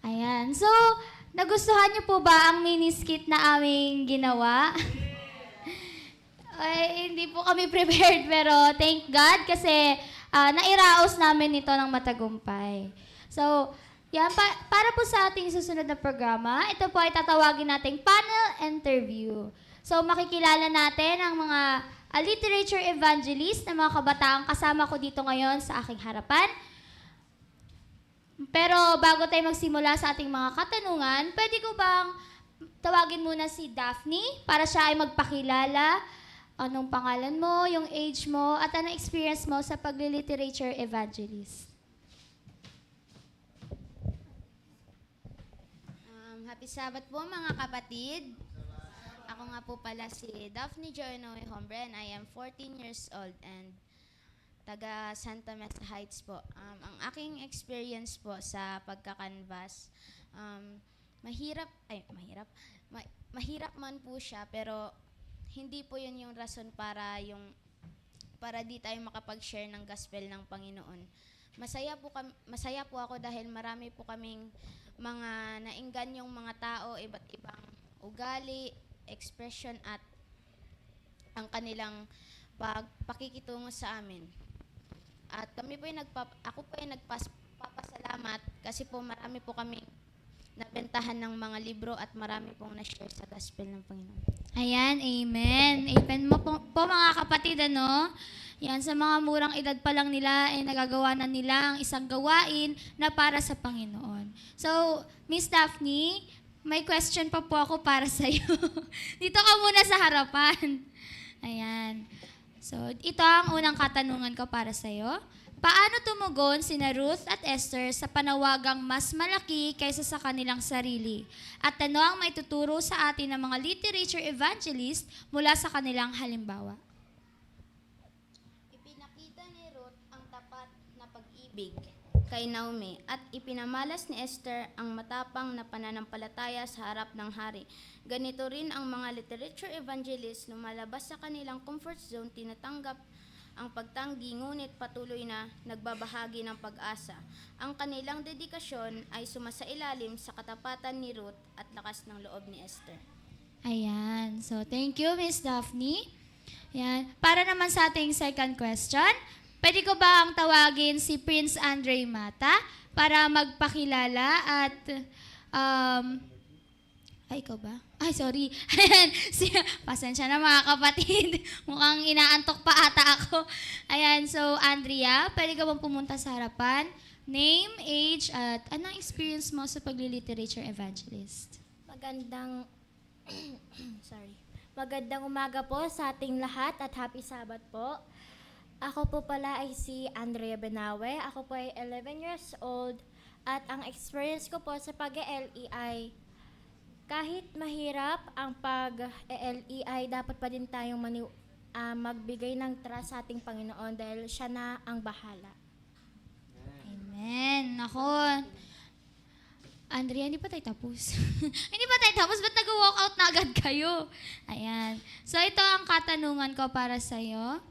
Ayan. So, nagustuhan niyo po ba ang mini-skit na aming ginawa? Ay, hindi po kami prepared, pero thank God kasi nairaos namin ito ng matagumpay. So, yan, para po sa ating susunod na programa, ito po ay tatawagin nating panel interview. So, makikilala natin ang mga literature evangelist na mga kabataang kasama ko dito ngayon sa aking harapan. Pero bago tayo magsimula sa ating mga katanungan, pwede ko bang tawagin muna si Daphne para siya ay magpakilala? Anong pangalan mo, yung age mo, at anong experience mo sa pagli-literature evangelist? Happy Sabat po mga kapatid. Ako nga po pala si Daphne Joynoy Hombre and I am 14 years old and taga Santa Mesa Heights po. Ang aking experience po sa pagkakanvas, mahirap man po siya pero hindi po yun yung rason para di tayo makapag-share ng gospel ng Panginoon. Masaya po ako dahil marami po kaming mga nainggan yung mga tao, iba't ibang ugali, expression at ang kanilang pakikitungo sa amin. At ako po ay nagpapasalamat kasi po marami po kaming nabentahan ng mga libro at marami pong na-share sa gospel ng Panginoon. Ayan, amen. Amen mo po mga kapatid, ano? Yan, sa mga murang edad pa lang nila, nagagawa na nila ang isang gawain na para sa Panginoon. So, Miss Daphne, may question pa po ako para sa iyo. Dito ka muna sa harapan. Ayan. So, ito ang unang katanungan ko para sa iyo. Paano tumugon sina Ruth at Esther sa panawagang mas malaki kaysa sa kanilang sarili? At ano ang may tuturo sa atin ng mga literature evangelist mula sa kanilang halimbawa? Ipinakita ni Ruth ang tapat na pag-ibig kay Naomi at ipinamalas ni Esther ang matapang na pananampalataya sa harap ng hari. Ganito rin ang mga literature evangelists lumalabas sa kanilang comfort zone, tinatanggap ang pagtanggi ngunit patuloy na nagbabahagi ng pag-asa. Ang kanilang dedikasyon ay sumasailalim sa katapatan ni Ruth at lakas ng loob ni Esther. Ayan. So, thank you, Miss Daphne. Ayan. Para naman sa ating second question, pwede ko ba ang tawagin si Prince Andre Mata para magpakilala at ay, ikaw ba? Ay, sorry. Ayan, pasensya na mga kapatid. Mukhang inaantok pa ata ako. Ayan, so Andrea, pwede ka bang pumunta sa harapan? Name, age, at anong experience mo sa pagli-literature evangelist? Magandang umaga po sa ating lahat at happy Sabat po. Ako po pala ay si Andrea Benawe. Ako po ay 11 years old at ang experience ko po sa pag-LE ay kahit mahirap ang pag-LE ay dapat pa din tayong magbigay ng trust sa ating Panginoon dahil siya na ang bahala. Amen. Ako, Andrea, hindi pa tayo tapos. Hindi pa tayo tapos, ba't nag-walk out na agad kayo? Ayan. So ito ang katanungan ko para sa'yo.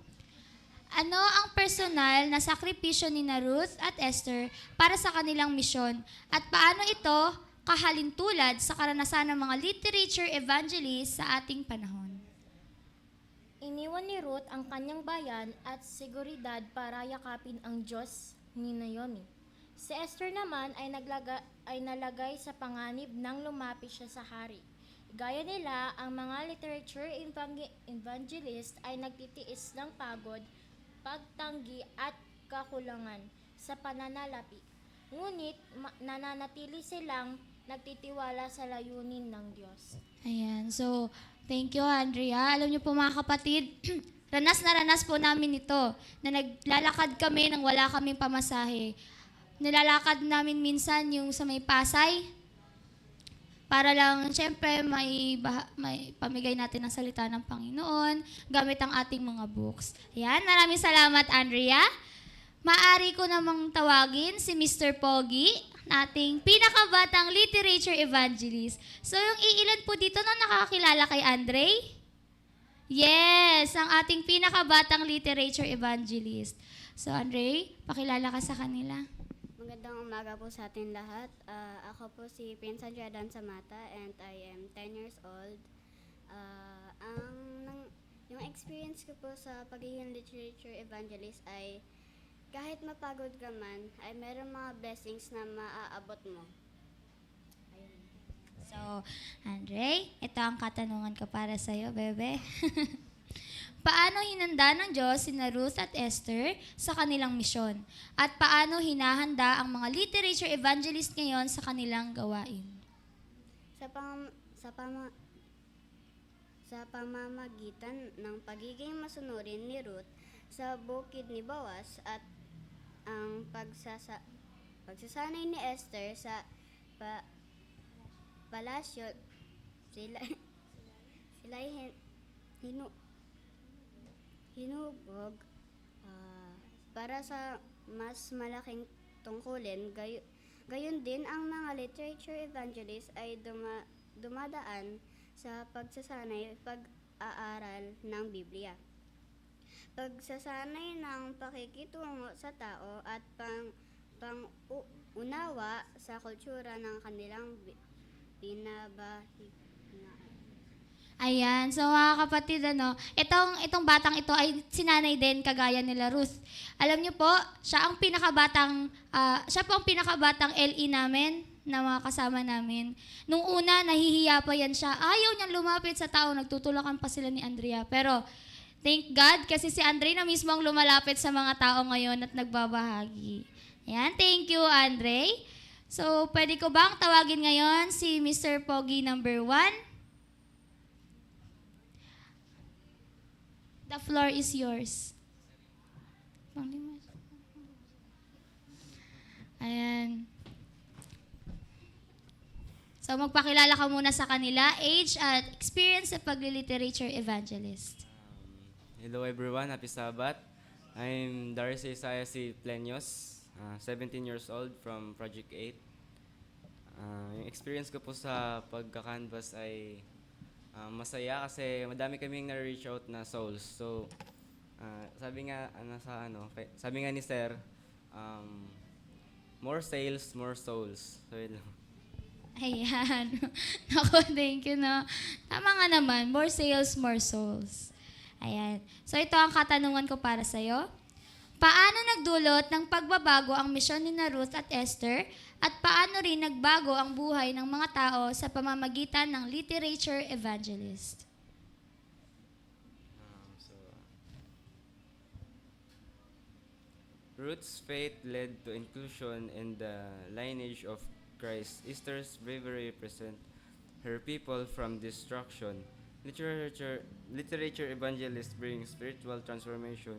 Ano ang personal na sakripisyo ni Ruth at Esther para sa kanilang misyon? At paano ito kahalintulad sa karanasan ng mga literature evangelists sa ating panahon? Iniwan ni Ruth ang kanyang bayan at seguridad para yakapin ang Diyos ni Naomi. Si Esther naman ay nalagay sa panganib nang lumapit siya sa hari. Gaya nila, ang mga literature evangelist ay nagtitiis ng pagod, pagtanggi at kakulangan sa pananalapi. Ngunit nananatili silang nagtitiwala sa layunin ng Diyos. Ayan. So, thank you, Andrea. Alam niyo po mga kapatid, ranas na ranas po namin ito na naglalakad kami nang wala kaming pamasahe. Nilalakad namin minsan yung sa may Pasay para lang, syempre, may pamigay natin ng salita ng Panginoon gamit ang ating mga books. Ayan. Maraming salamat, Andrea. Maari ko namang tawagin si Mr. Pogi, nating pinakabatang literature evangelist. So, yung iilan po dito na nakakakilala kay Andre? Yes, ang ating pinakabatang literature evangelist. So, Andre, pakilala ka sa kanila. Magandang umaga po sa atin lahat. Ako po si Pinsan Jadan Samata and I am 10 years old. Yung experience ko po sa pagiging literature evangelist ay kahit mapagod ka man, ay meron mga blessings na maaabot mo. Ayun. So, Andre, ito ang katanungan ko para sa'yo, bebe. Paano hinanda ng Diyos sina Ruth at Esther sa kanilang misyon? At paano hinahanda ang mga literature evangelist ngayon sa kanilang gawain? Sa pamamagitan ng pagiging masunurin ni Ruth sa bukid ni Boaz at ang pagsasanay ni Esther sa palasyo, sila ay hinubog para sa mas malaking tungkulin. Gayon din ang mga literature evangelist ay dumadaan sa pag-aaral ng Biblia. Pagsasanay ng pakikitungo sa tao at pang-unawa sa kultura ng kanilang binabahigan. Ayan, so mga kapatid, itong batang ito ay sinanay din kagaya nila Ruth. Alam niyo po, siya po ang pinakabatang LE namin na mga kasama namin. Nung una, nahihiya pa yan siya. Ayaw niyang lumapit sa tao, nagtutulakan pa sila ni Andrea. Pero, thank God, kasi si Andre na mismo ang lumalapit sa mga tao ngayon at nagbabahagi. Ayan, thank you, Andre. So, pwede ko bang tawagin ngayon si Mr. Pogi number 1? The floor is yours. Ayan. So, magpakilala ka muna sa kanila, age at experience sa pag-literature evangelist. Hello everyone, happy Sabbath. I'm Darius Isaiah C. Pleños, 17 years old from Project 8. Yung experience ko po sa pagka-canvas ay masaya kasi madami kaming na-reach out na souls. So, sabi nga ni Sir, more sales, more souls. So, yun lang. Ayan. Naku, thank you, no. Tama nga naman, more sales, more souls. Ayan. So, ito ang katanungan ko para sa'yo. Paano nagdulot ng pagbabago ang misyon ni Ruth at Esther at paano rin nagbago ang buhay ng mga tao sa pamamagitan ng literature evangelist? Ruth's faith led to inclusion in the lineage of Christ. Esther's bravery represent her people from destruction. Literature evangelists bring spiritual transformation,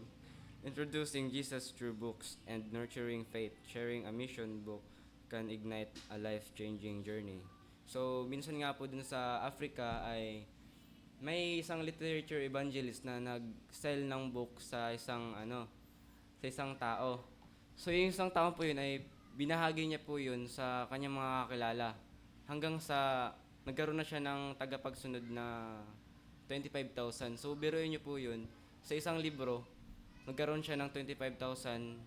introducing Jesus through books and nurturing faith. Sharing a mission book can ignite a life-changing journey. So, minsan nga po dun sa Africa ay may isang literature evangelist na nag-sell ng book sa isang tao. So, yung isang tao po yun ay binahagi niya po yun sa kanyang mga kakilala. Hanggang sa nagkaroon na siya ng tagapagsunod na 25,000. So, biruin niyo po yun. Sa isang libro, nagkaroon siya ng 25,000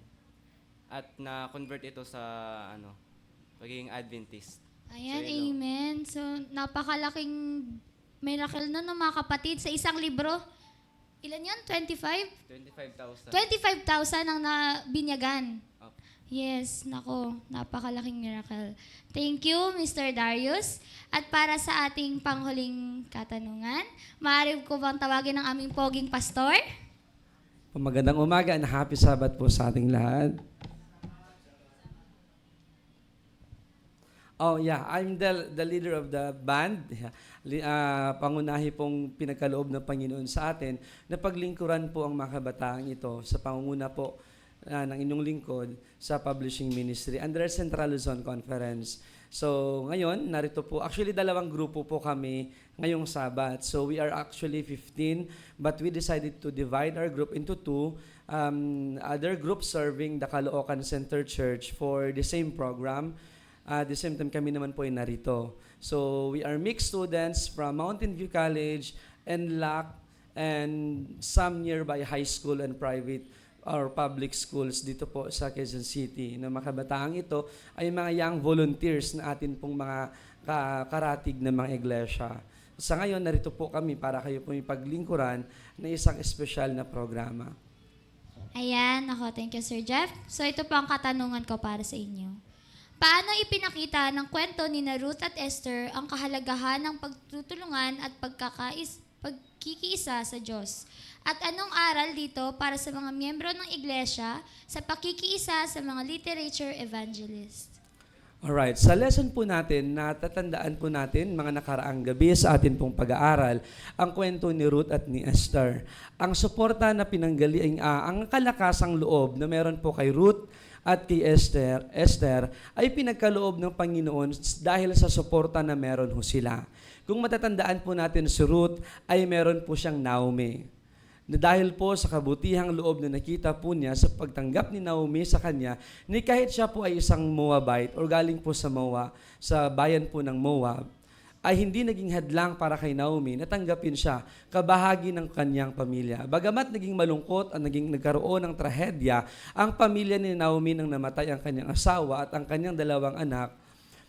at na-convert ito sa pagiging Adventist. Ayan, So, yun lang. amen. So, napakalaking miracle na ng mga kapatid sa isang libro. Ilan yan? 25? 25,000. 25,000 ang nabinyagan. Opo. Yes, nako, napakalaking miracle. Thank you, Mr. Darius. At para sa ating panghuling katanungan, maaari ko bang tawagin ang aming poging pastor? Magandang umaga and happy Sabbath po sa ating lahat. Oh yeah, I'm the leader of the band. Pangunahi pong pinagkaloob ng Panginoon sa atin na paglingkuran po ang mga kabataang ito sa pangunguna po ng inyong lingkod sa publishing ministry under Central Luzon Conference. So ngayon, narito po, actually dalawang grupo po kami ngayong Sabat. So we are actually 15, but we decided to divide our group into two. Other group serving the Caloocan Center Church for the same program. At the same time, kami naman po ay narito. So, we are mixed students from Mountain View College and LAC and some nearby high school and private or public schools dito po sa Quezon City. Na mga kabataang ito ay mga young volunteers na atin pong mga karatig na mga iglesia. Sa ngayon, narito po kami para kayo po ipaglingkuran na isang espesyal na programa. Ayan, ako, thank you, Sir Jeff. So ito po ang katanungan ko para sa inyo. Paano ipinakita ng kwento ni na Ruth at Esther ang kahalagahan ng pagtutulungan at pagkikiisa sa Diyos? At anong aral dito para sa mga miyembro ng iglesia sa pakikiisa sa mga literature evangelist? Alright, sa lesson po natin, natatandaan po natin mga nakaraang gabi sa atin pong pag-aaral, ang kwento ni Ruth at ni Esther. Ang suporta na pinanggaling, ang kalakasang loob na meron po kay Ruth at kay Esther ay pinagkaloob ng Panginoon dahil sa suporta na meron ho sila. Kung matatandaan po natin si Ruth, ay meron po siyang Naomi. Na dahil po sa kabutihang loob na nakita po niya sa pagtanggap ni Naomi sa kanya, ni kahit siya po ay isang Moabite o galing po sa Moab, sa bayan po ng Moab, ay hindi naging hadlang para kay Naomi na tanggapin siya kabahagi ng kanyang pamilya. Bagamat naging malungkot at nagkaroon ng trahedya, ang pamilya ni Naomi nang namatay ang kanyang asawa at ang kanyang dalawang anak,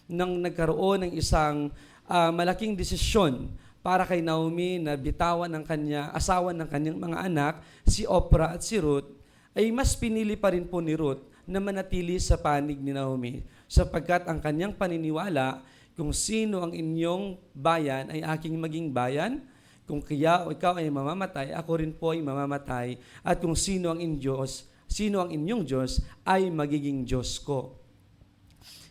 nang nagkaroon ng isang malaking desisyon para kay Naomi na bitawan ng asawa ng kanyang mga anak, si Oprah at si Ruth, ay mas pinili pa rin po ni Ruth na manatili sa panig ni Naomi sapagkat ang kanyang paniniwala kung sino ang inyong bayan ay aking maging bayan, kung kaya o ikaw ay mamamatay, ako rin po ay mamamatay, at kung sino ang inyong Diyos ay magiging Diyos ko.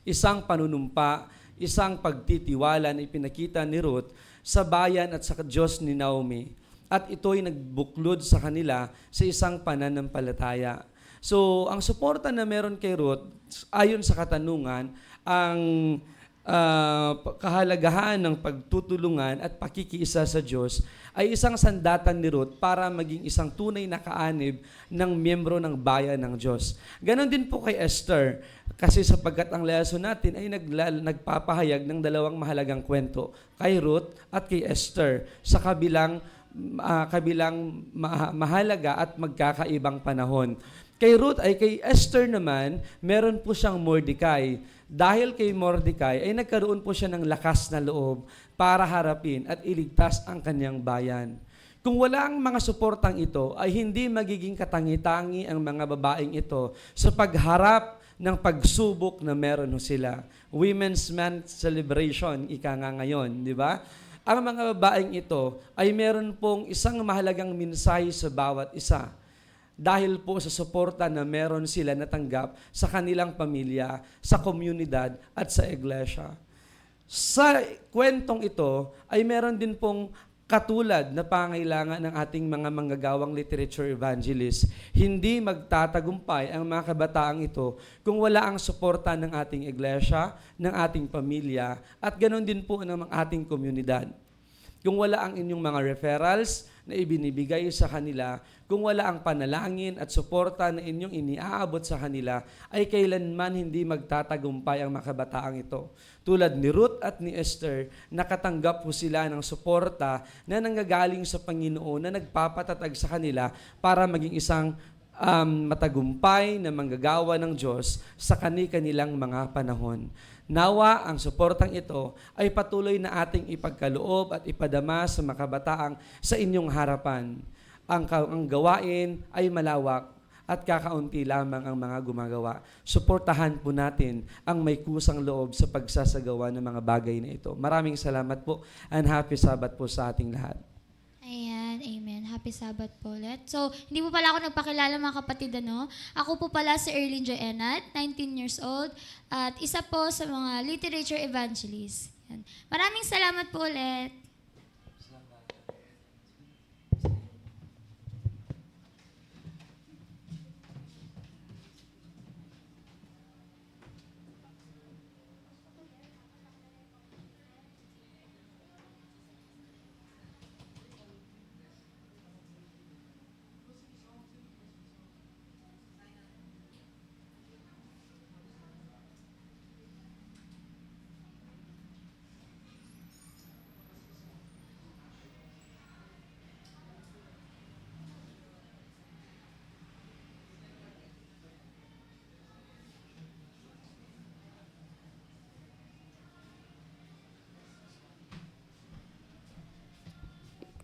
Isang panunumpa, isang pagtitiwala na ipinakita ni Ruth sa bayan at sa Diyos ni Naomi. At ito'y nagbuklod sa kanila sa isang pananampalataya. So, ang suporta na meron kay Ruth, ayon sa katanungan, ang kahalagahan ng pagtutulungan at pakikiisa sa Diyos ay isang sandatan ni Ruth para maging isang tunay na kaanib ng miyembro ng bayan ng Diyos. Ganon din po kay Esther, kasi sapagkat ang lesson natin ay nagpapahayag ng dalawang mahalagang kwento, kay Ruth at kay Esther, sa kabilang mahalaga at magkakaibang panahon. Kay Ruth ay kay Esther naman, meron po siyang Mordecai. Dahil kay Mordecai ay nagkaroon po siya ng lakas na loob para harapin at iligtas ang kanyang bayan. Kung wala ang mga suportang ito, ay hindi magiging katangi-tangi ang mga babaeng ito sa pagharap ng pagsubok na meron sila. Women's Month celebration, ika nga ngayon, di ba? Ang mga babaeng ito ay meron pong isang mahalagang mensahe sa bawat isa. Dahil po sa suporta na meron sila natanggap sa kanilang pamilya, sa komunidad at sa iglesia. Sa kwentong ito ay meron din pong katulad na pangailangan ng ating mga manggagawang literature evangelist. Hindi magtatagumpay ang mga kabataang ito kung wala ang suporta ng ating iglesia, ng ating pamilya, at ganoon din po ng ating komunidad. Kung wala ang inyong mga referrals na ibinibigay sa kanila, kung wala ang panalangin at suporta na inyong iniaabot sa kanila, ay kailanman hindi magtatagumpay ang makabataang ito. Tulad ni Ruth at ni Esther, nakatanggap po sila ng suporta na nanggagaling sa Panginoon na nagpapatatag sa kanila para maging isang matagumpay na manggagawa ng Diyos sa kanilang mga panahon. Nawa ang suportang ito ay patuloy na ating ipagkaloob at ipadama sa makabataang sa inyong harapan. Ang gawain ay malawak at kakaunti lamang ang mga gumagawa. Suportahan po natin ang may kusang loob sa pagsasagawa ng mga bagay na ito. Maraming salamat po and happy Sabbath po sa ating lahat. Ayan, amen. Happy Sabbath po ulit. So, hindi po pala ako nagpakilala mga kapatid, ano? Ako po pala si Erlyn Joenat, 19 years old, at isa po sa mga literature evangelist. Yan. Maraming salamat po ulit.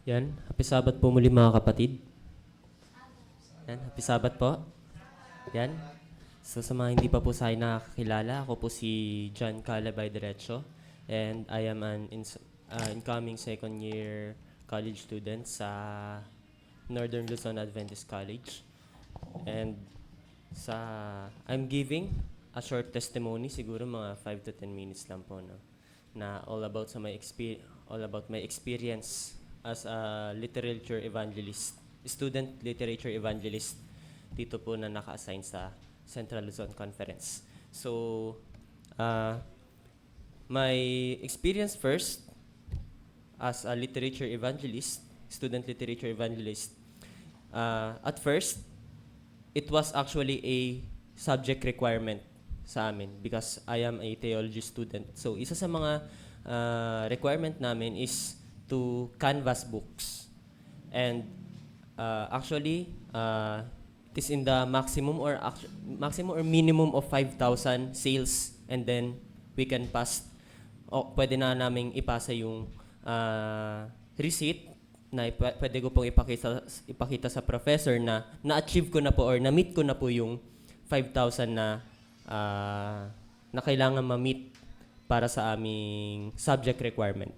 Yan, happy Sabat po muli mga kapatid. Yan, happy Sabat po. Yan. So sa mga hindi pa po sa akin nakakilala, ako po si John Calabay Derecho and I am an incoming second year college student sa Northern Luzon Adventist College. And I'm giving a short testimony, siguro mga 5 to 10 minutes lang po, no, na all about my experience as a literature evangelist, student literature evangelist dito po na naka-assign sa Central Luzon Conference. So, my experience first as a literature evangelist, student literature evangelist, at first, it was actually a subject requirement sa amin because I am a theology student. So, isa sa mga requirement namin is to canvas books. And actually, it is in the maximum or minimum of 5,000 sales, and then we can pass, pwede na naming ipasa yung receipt na pwede ko pong ipakita sa professor na na-achieve ko na po or na-meet ko na po yung 5,000 na kailangan ma-meet para sa aming subject requirement.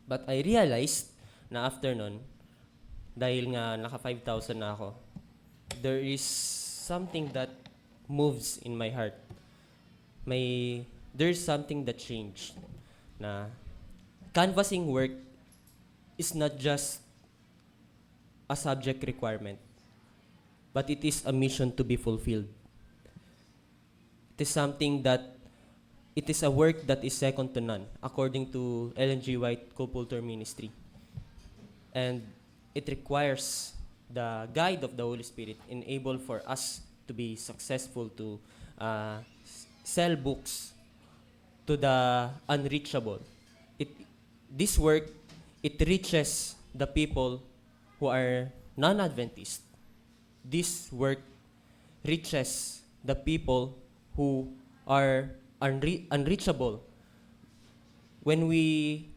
But I realized na after nun, dahil nga naka 5,000 na ako, there is something that moves in my heart. There's something that changed. Na canvassing work is not just a subject requirement, but it is a mission to be fulfilled. It is something that it is a work that is second to none, according to Ellen G. White Co-Pultor Ministry. And it requires the guide of the Holy Spirit, enable for us to be successful to sell books to the unreachable. This work, it reaches the people who are non-Adventist. This work reaches the people who are unreachable. When we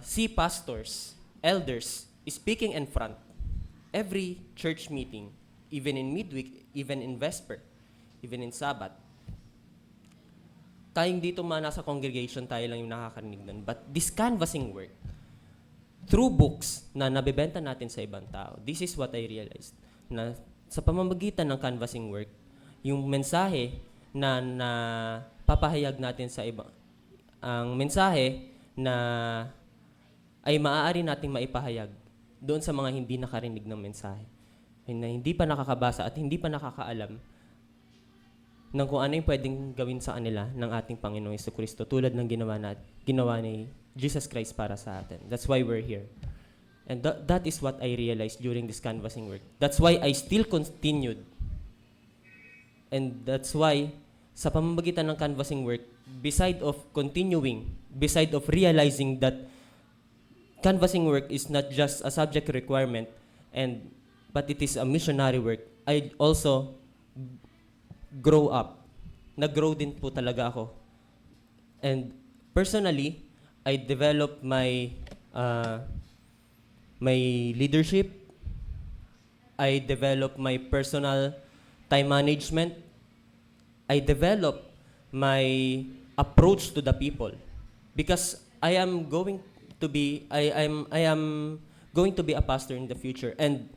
see pastors, elders speaking in front, every church meeting, even in midweek, even in Vesper, even in Sabbath, tayong dito man nasa congregation, tayo lang yung nakakarinig nun. But this canvassing work, through books na nabebenta natin sa ibang tao, this is what I realized. Na sa pamamagitan ng canvassing work, yung mensahe na papahayag natin sa iba, ang mensahe na ay maaari nating maipahayag doon sa mga hindi nakarinig ng mensahe, na hindi pa nakakabasa at hindi pa nakakaalam ng kung ano yung pwedeng gawin sa kanila ng ating Panginoong Jesucristo tulad ng ginawa ni Jesus Christ para sa atin. That's why we're here. And that is what I realized during this canvassing work. That's why I still continued. And that's why sa pamamagitan ng canvassing work, beside of realizing that canvassing work is not just a subject requirement, but it is a missionary work, I also grow up. Nag-grow din po talaga ako. And personally, I developed my leadership. I developed my personal time management. I developed my approach to the people, because I am going to be a pastor in the future, and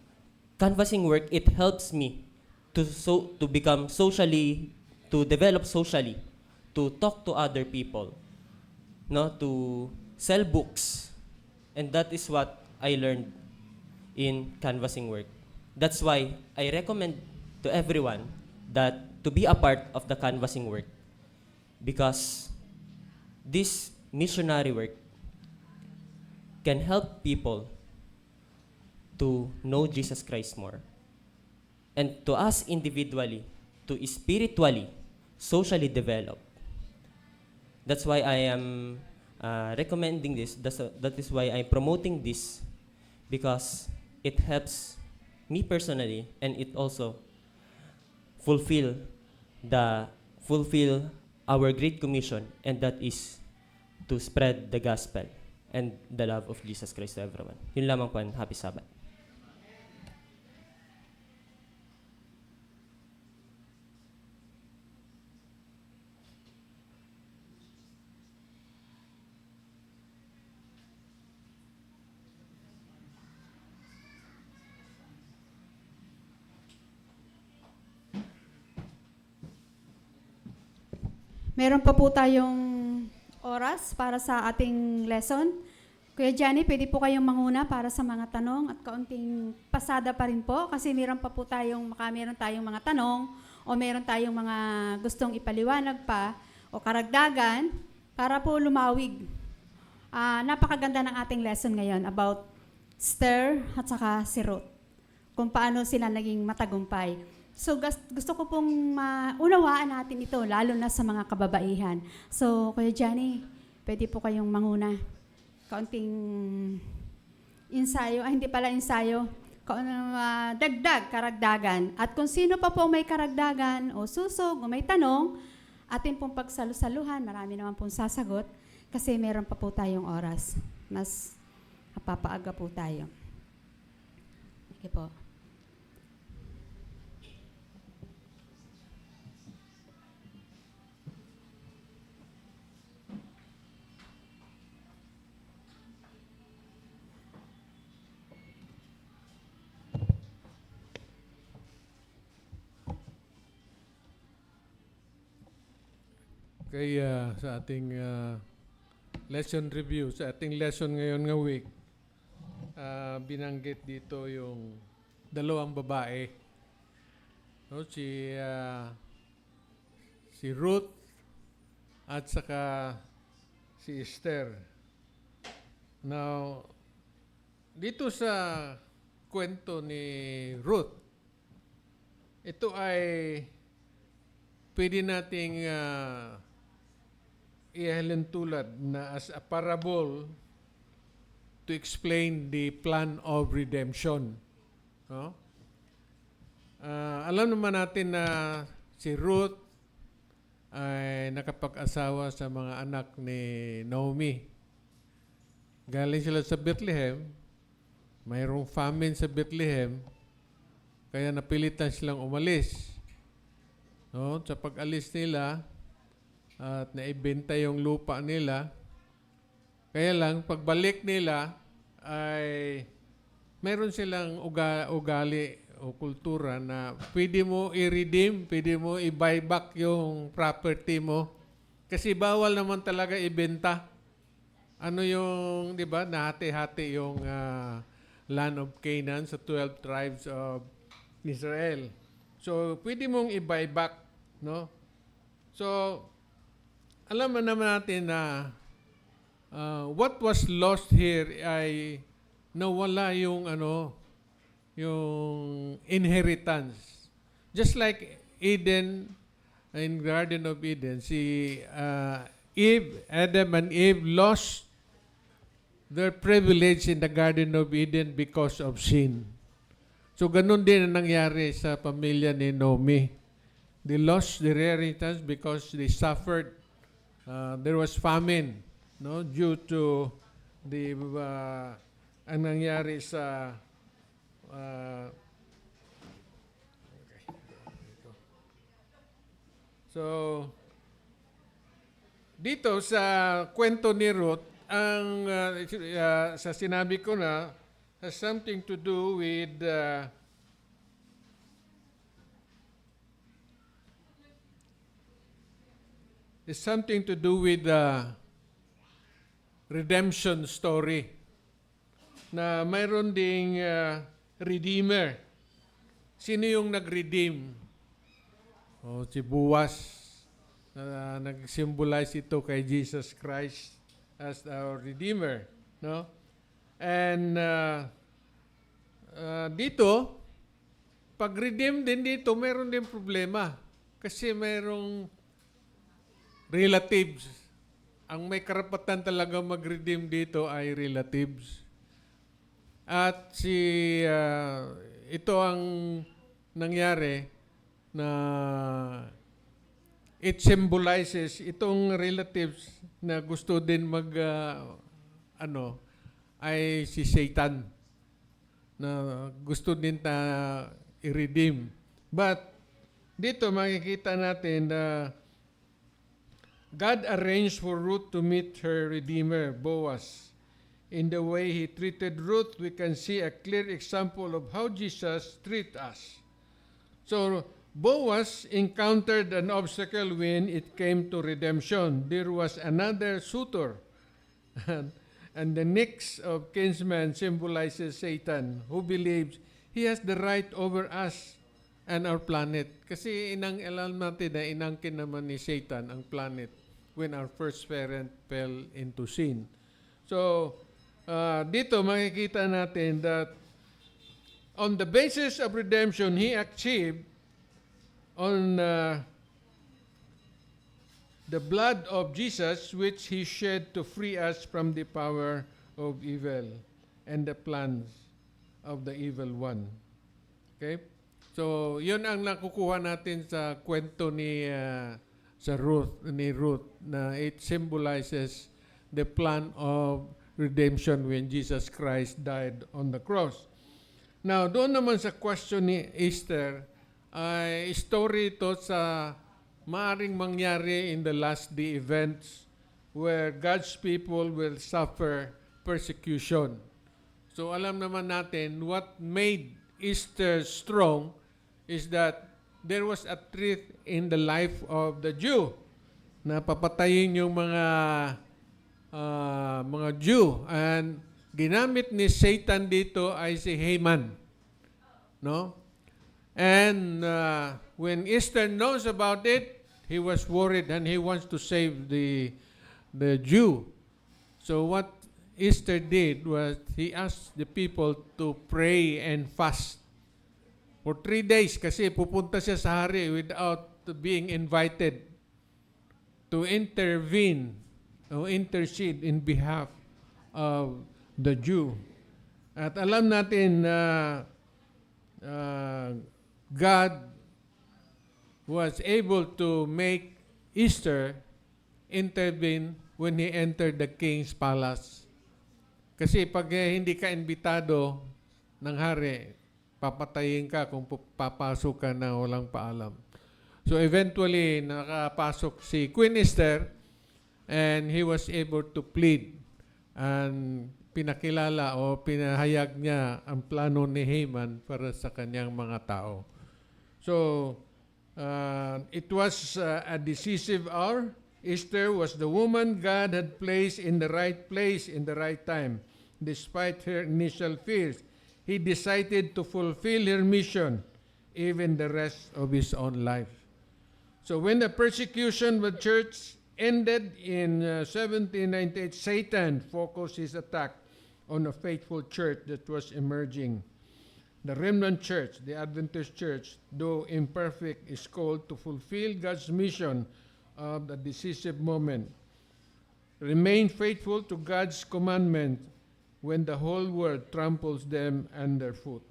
canvassing work, it helps me to develop socially, to talk to other people, no, to sell books, and that is what I learned in canvassing work. That's why I recommend to everyone that to be a part of the canvassing work, because this missionary work can help people to know Jesus Christ more, and to us individually to spiritually, socially develop. That's why I am recommending this. That is why I'm promoting this, because it helps me personally, and it also fulfill our great commission, and that is to spread the gospel. and the love of Jesus Christ to everyone. Yun lamang po, and happy Sabbath. Meron pa po tayong oras para sa ating lesson. Kuya Johnny, pwede po kayong manguna para sa mga tanong at kaunting pasada pa rin po kasi meron tayong mga tanong o meron tayong mga gustong ipaliwanag pa o karagdagan para po lumawig. Napakaganda ng ating lesson ngayon about Esther at saka si Ruth, kung paano sila naging matagumpay. So gusto ko pong maunawaan natin ito, lalo na sa mga kababaihan. So, Kuya Johnny, pwede po kayong manguna. Kaunting ensayo, hindi pala ensayo, dagdag, karagdagan. At kung sino pa po may karagdagan o susog o may tanong, atin pong pagsalusaluhan, marami naman pong sasagot kasi meron pa po tayong oras. Mas mapapaaga po tayo. Okay po. Kaya sa ating lesson review, sa ating lesson ngayon nga week, binanggit dito yung dalawang babae. No, si Ruth at saka si Esther. Now, dito sa kwento ni Ruth, ito ay pwede nating ihalin tulad na as a parable to explain the plan of redemption. No? Alam naman natin na si Ruth ay nakapag-asawa sa mga anak ni Naomi. Galing sila sa Bethlehem, mayroong famine sa Bethlehem, kaya napilitan silang umalis. No? Sa pag-alis nila, at naibenta yung lupa nila. Kaya lang, pagbalik nila, ay meron silang ugali o kultura na pwede mo i-redeem, pwede mo i-buy back yung property mo. Kasi bawal naman talaga ibenta. Ano yung, di ba, nahati-hati yung land of Canaan sa 12 tribes of Israel. So, pwede mong i-buy back, no? So, alam naman natin na what was lost here ay nawala yung yung inheritance. Just like Eden, in Garden of Eden, Adam and Eve lost their privilege in the Garden of Eden because of sin. So ganun din ang nangyari sa pamilya ni Naomi. They lost their inheritance because they suffered. There was famine, no, due to the ang nangyari sa So dito sa kwento ni Ruth, ang sa sinabi ko na has something to do with redemption story na mayroon ding redeemer. Sino yung nag-redeem? Si Boaz na nag-symbolize ito kay Jesus Christ as our redeemer, no? And dito, pag-redeem din dito, mayroon din problema kasi mayroong relatives. Ang may karapatan talaga mag-redeem dito ay relatives. At ito ang nangyari na it symbolizes itong relatives na gusto din ay si Satan na gusto din i-redeem. But dito makikita natin na God arranged for Ruth to meet her Redeemer, Boaz. In the way he treated Ruth, we can see a clear example of how Jesus treats us. So, Boaz encountered an obstacle when it came to redemption. There was another suitor. And the next of kinsman symbolizes Satan, who believes he has the right over us and our planet. Kasi alam natin na inangkin naman ni Satan ang planet when our first parent fell into sin. So, dito makikita natin that on the basis of redemption, he achieved on the blood of Jesus, which he shed to free us from the power of evil and the plans of the evil one. Okay? So, yun ang nakukuha natin sa kwento ni Ruth, na it symbolizes the plan of redemption when Jesus Christ died on the cross. Now, doon naman sa question ni Esther, ay story ito sa maaring mangyari in the last day events where God's people will suffer persecution. So alam naman natin, what made Easter strong is that there was a threat in the life of the Jew na papatayin yung mga Jew. And ginamit ni Satan dito ay si Haman. No? And when Esther knows about it, he was worried and he wants to save the Jew. So what Esther did was he asked the people to pray and fast for 3 days kasi pupunta siya sa hari without being invited to intervene or intercede in behalf of the Jew. At alam natin na God was able to make Esther intervene when he entered the king's palace. Kasi pag hindi ka imbitado ng hari, papatayin ka kung papasok ka na walang paalam. So eventually, nakapasok si Queen Esther and he was able to plead and pinakilala o pinahayag niya ang plano ni Haman para sa kanyang mga tao. So, it was a decisive hour. Esther was the woman God had placed in the right place in the right time. Despite her initial fears, he decided to fulfill her mission, even the rest of his own life. So when the persecution of the church ended in 1798, Satan focused his attack on a faithful church that was emerging. The remnant church, the Adventist church, though imperfect, is called to fulfill God's mission of the decisive moment. Remain faithful to God's commandment when the whole world tramples them underfoot.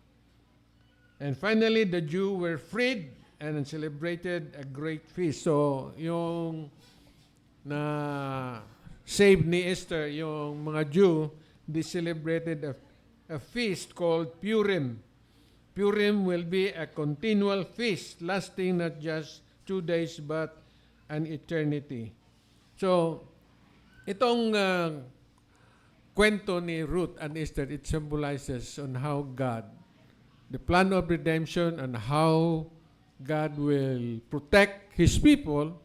And finally, the Jews were freed and celebrated a great feast. So, yung na save ni Esther, yung mga Jew, they celebrated a feast called Purim. Purim will be a continual feast lasting not just 2 days but an eternity. So, itong kwento ni Ruth and Esther, it symbolizes on how God, the plan of redemption and how God will protect His people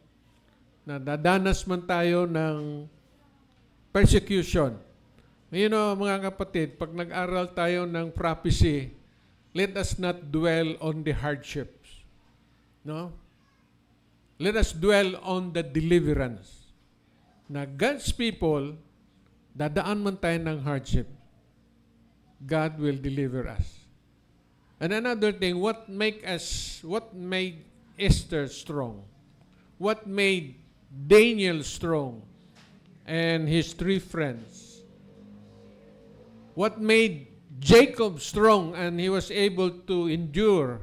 na dadanas man tayo ng persecution. You know, mga kapatid, pag nag-aral tayo ng prophecy, let us not dwell on the hardships. No? Let us dwell on the deliverance. Na God's people, dadaan man tayo ng hardship, God will deliver us. And another thing, what made Esther strong? What made Daniel strong and his 3 friends? What made Jacob strong and he was able to endure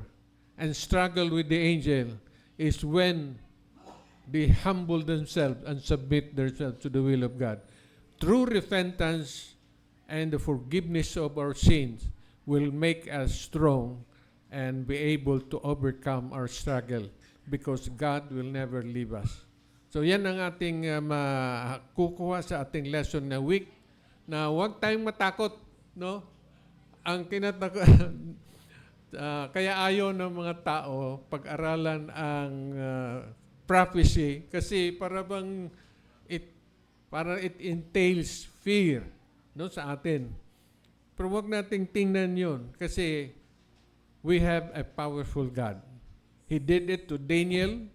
and struggle with the angel is when they humble themselves and submit themselves to the will of God. True repentance and the forgiveness of our sins will make us strong and be able to overcome our struggle because God will never leave us. So yan ang ating makukuha sa ating lesson na week, na huwag tayong matakot, no? Ang kaya ayaw ng mga tao pag-aralan ang prophecy kasi para it entails fear, no, sa atin. Pero huwag nating tingnan yun kasi we have a powerful God. He did it to Daniel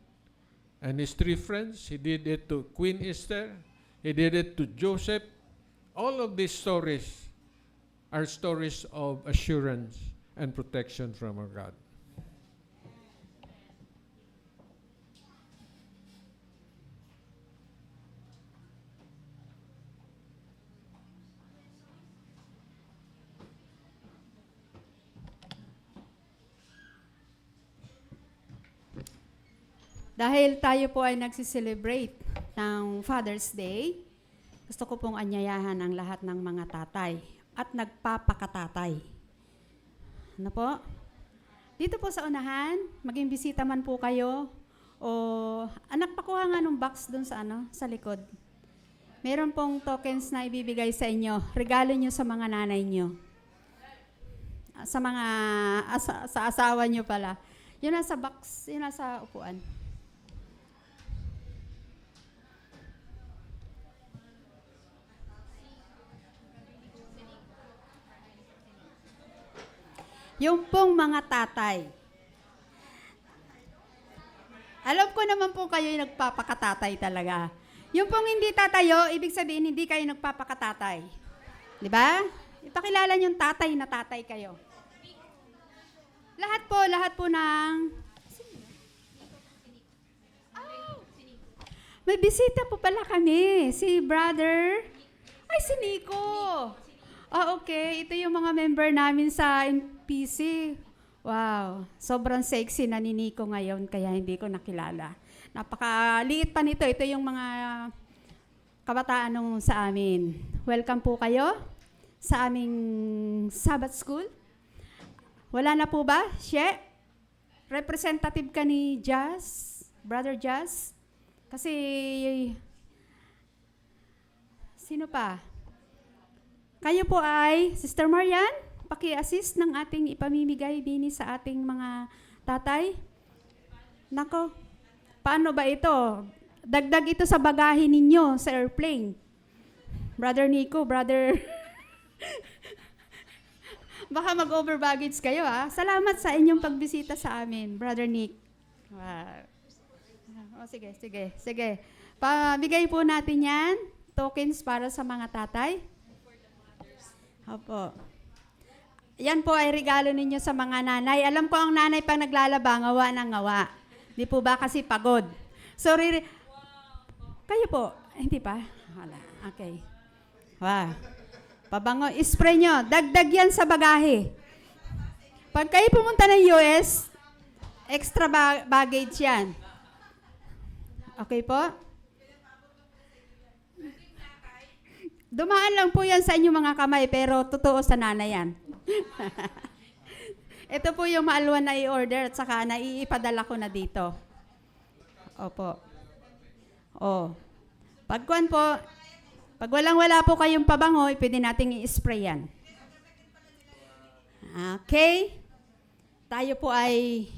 and his 3 friends. He did it to Queen Esther. He did it to Joseph. All of these stories are stories of assurance and protection from our God. Dahil tayo po ay nagsiselebrate ng Father's Day, gusto ko pong anyayahan ang lahat ng mga tatay at nagpapakatatay. Ano po? Dito po sa unahan, maging bisita man po kayo, o anak, pakuha nga ng box dun sa sa likod. Meron pong tokens na ibibigay sa inyo. Regalo nyo sa mga nanay nyo. Sa mga, sa asawa nyo pala. Yun nasa box, yun nasa upuan. Yung pong mga tatay. Alam ko naman po kayo yung nagpapakatatay talaga. Yung pong hindi tatayo, ibig sabihin hindi kayo nagpapakatatay. Di ba? Ipakilala yung tatay na tatay kayo. Lahat po ng... Oh, may bisita po pala kami. Si brother... Ay, si Nico. Okay. Ito yung mga member namin sa NPC. Wow. Sobrang sexy na ni Nico ngayon, kaya hindi ko nakilala. Napakaliit pa nito. Ito yung mga kabataan nung sa amin. Welcome po kayo sa aming Sabbath School. Wala na po ba? Representative ka ni Jazz? Brother Jazz? Kasi, sino pa? Kayo po ay, Sister Marian, paki-assist ng ating ipamimigay bini sa ating mga tatay. Nako, paano ba ito? Dagdag ito sa bagahe ninyo sa airplane. Brother Nico, brother... Baka mag-over baggage kayo, ha? Salamat sa inyong pagbisita sa amin, Brother Nick. Wow. Sige. Pabigay po natin yan, tokens para sa mga tatay. Opo. Yan po ay regalo ninyo sa mga nanay. Alam ko ang nanay pang naglalaba, ngawa ng ngawa. Di po ba kasi pagod? Sorry. Kayo po? Hindi pa? Wala. Okay. Wow. Pabango. Spray nyo. Dagdag yan sa bagahe. Pag kayo pumunta ng US, extra baggage yan. Okay po? Dumaan lang po yan sa inyong mga kamay, pero totoo sa nanay yan. Ito po yung maalwan na i-order at saka naiipadala ko na dito. Opo. Pagkuhan po, pag walang-wala po kayong pabango, pwede nating i-spray yan. Okay? Kayo po ay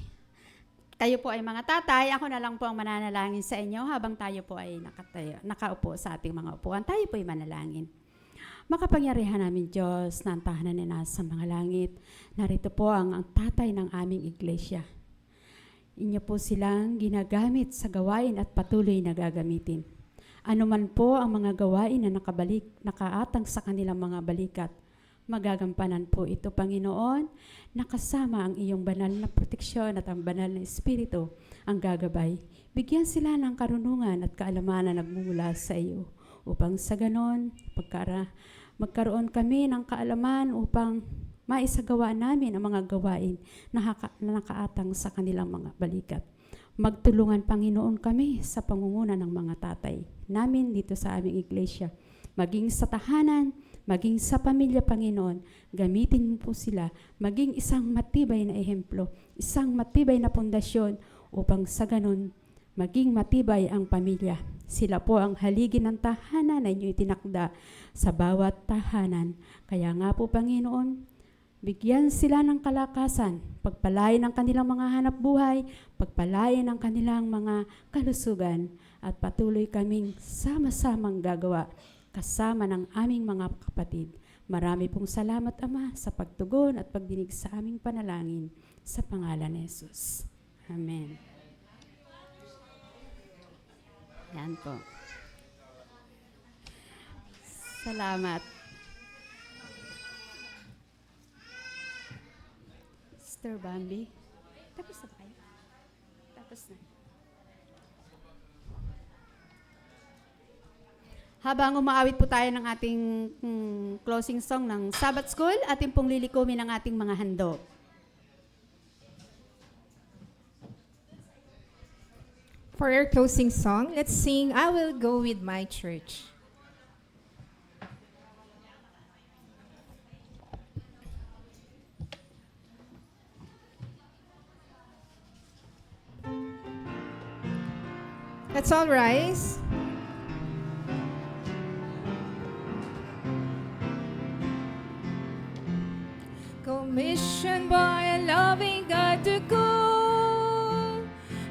mga tatay. Ako na lang po ang mananalangin sa inyo habang tayo po ay nakaupo sa ating mga upuan. Tayo po ay manalangin. Makapangyarihan namin Diyos na ang tahanan ni nasa mga langit. Narito po ang tatay ng aming iglesia. Inyo po silang ginagamit sa gawain at patuloy na gagamitin. Ano man po ang mga gawain na nakaatang sa kanilang mga balikat, magagampanan po ito, Panginoon, nakasama ang iyong banal na proteksyon at ang banal na Espiritu ang gagabay. Bigyan sila ng karunungan at kaalaman na nagmumula sa iyo upang sa ganon, magkaroon kami ng kaalaman upang maisagawa namin ang mga gawain na nakaatang sa kanilang mga balikat. Magtulungan, Panginoon, kami sa pangunguna ng mga tatay namin dito sa aming iglesia, maging sa tahanan, maging sa pamilya, Panginoon. Gamitin mo po sila maging isang matibay na ehemplo, isang matibay na pundasyon upang sa ganun maging matibay ang pamilya. Sila po ang haligi ng tahanan na inyo itinakda sa bawat tahanan. Kaya nga po, Panginoon, bigyan sila ng kalakasan, pagpalain ang kanilang mga hanap buhay, pagpalain ang kanilang mga kalusugan, at patuloy kaming sama-samang gagawa kasama ng aming mga kapatid. Marami pong salamat, Ama, sa pagtugon at pagdinig sa aming panalangin sa pangalan ni Jesus. Amen. Yan po. Salamat. Sister Bambi. Tapos na ba kayo? Tapos na. Habang umaawit po tayo ng ating closing song ng Sabbath School, ating pong lilikumin ang ating mga handog. For our closing song, let's sing I Will Go With My Church. Let's all rise. Commissioned by a loving God to go,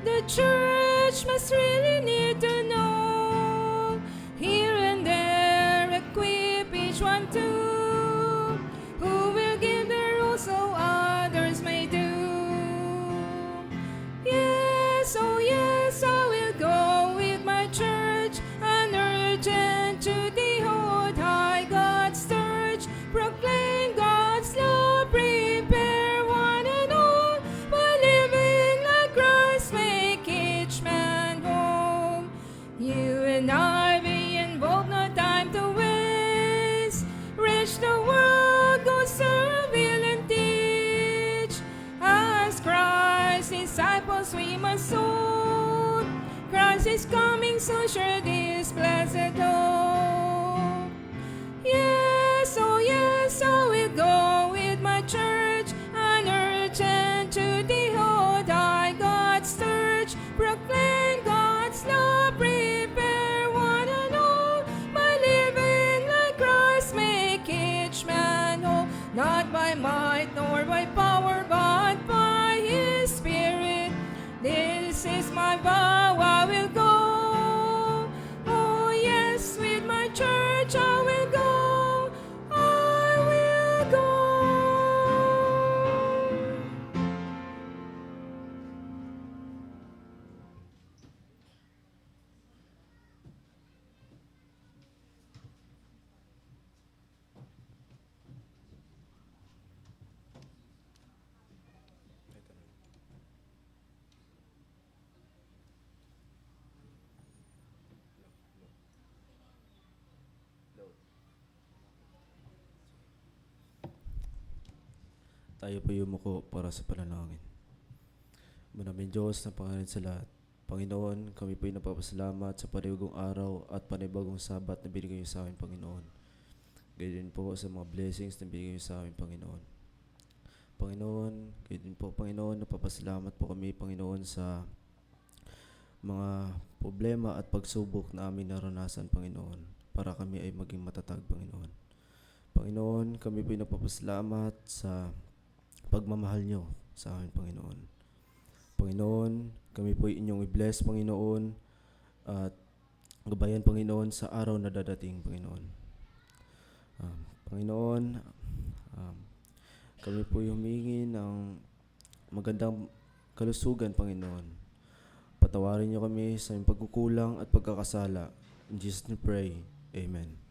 the church must really need to know. Here and there, equip each one to, who will give the rules so others may do. Yes, oh yes, I will go with my church, an urgent to the old high God's church, proclaim God's love, prepare one and all, by living like Christ, make each man home. You and I be involved, no time to waste. Reach the world, go serve, heal and teach. As Christ's disciples we must soon. Christ is coming, so share this blessed hope. Yes, oh yes, I will go with my church, an urgent to the old high God's church, proclaim God's love, prepare one and all, by living like Christ, make each man whole, not by might nor by power, but by His Spirit. This is my vow, I will go. Oh yes, with my church I will go. I will go. Tayo po yumuko para sa panalangin. Manaming Diyos na pangalan sa lahat. Panginoon, kami po ay napapasalamat sa panibagong araw at panibagong sabat na binigay niyo sa amin, Panginoon. Gaya din po sa mga blessings na binigay niyo sa amin, Panginoon. Panginoon, gaya din po, Panginoon, napapasalamat po kami, Panginoon, sa mga problema at pagsubok na amin naranasan, Panginoon, para kami ay maging matatag, Panginoon. Panginoon, kami po ay napapasalamat sa pagmamahal niyo sa amin, Panginoon. Panginoon, kami po ay inyong i-bless, Panginoon, at gabayan, Panginoon, sa araw na dadating, Panginoon. Panginoon, kami po ay humingi ng magandang kalusugan, Panginoon. Patawarin niyo kami sa aming pagkukulang at pagkakasala. In Jesus' name we pray. Amen.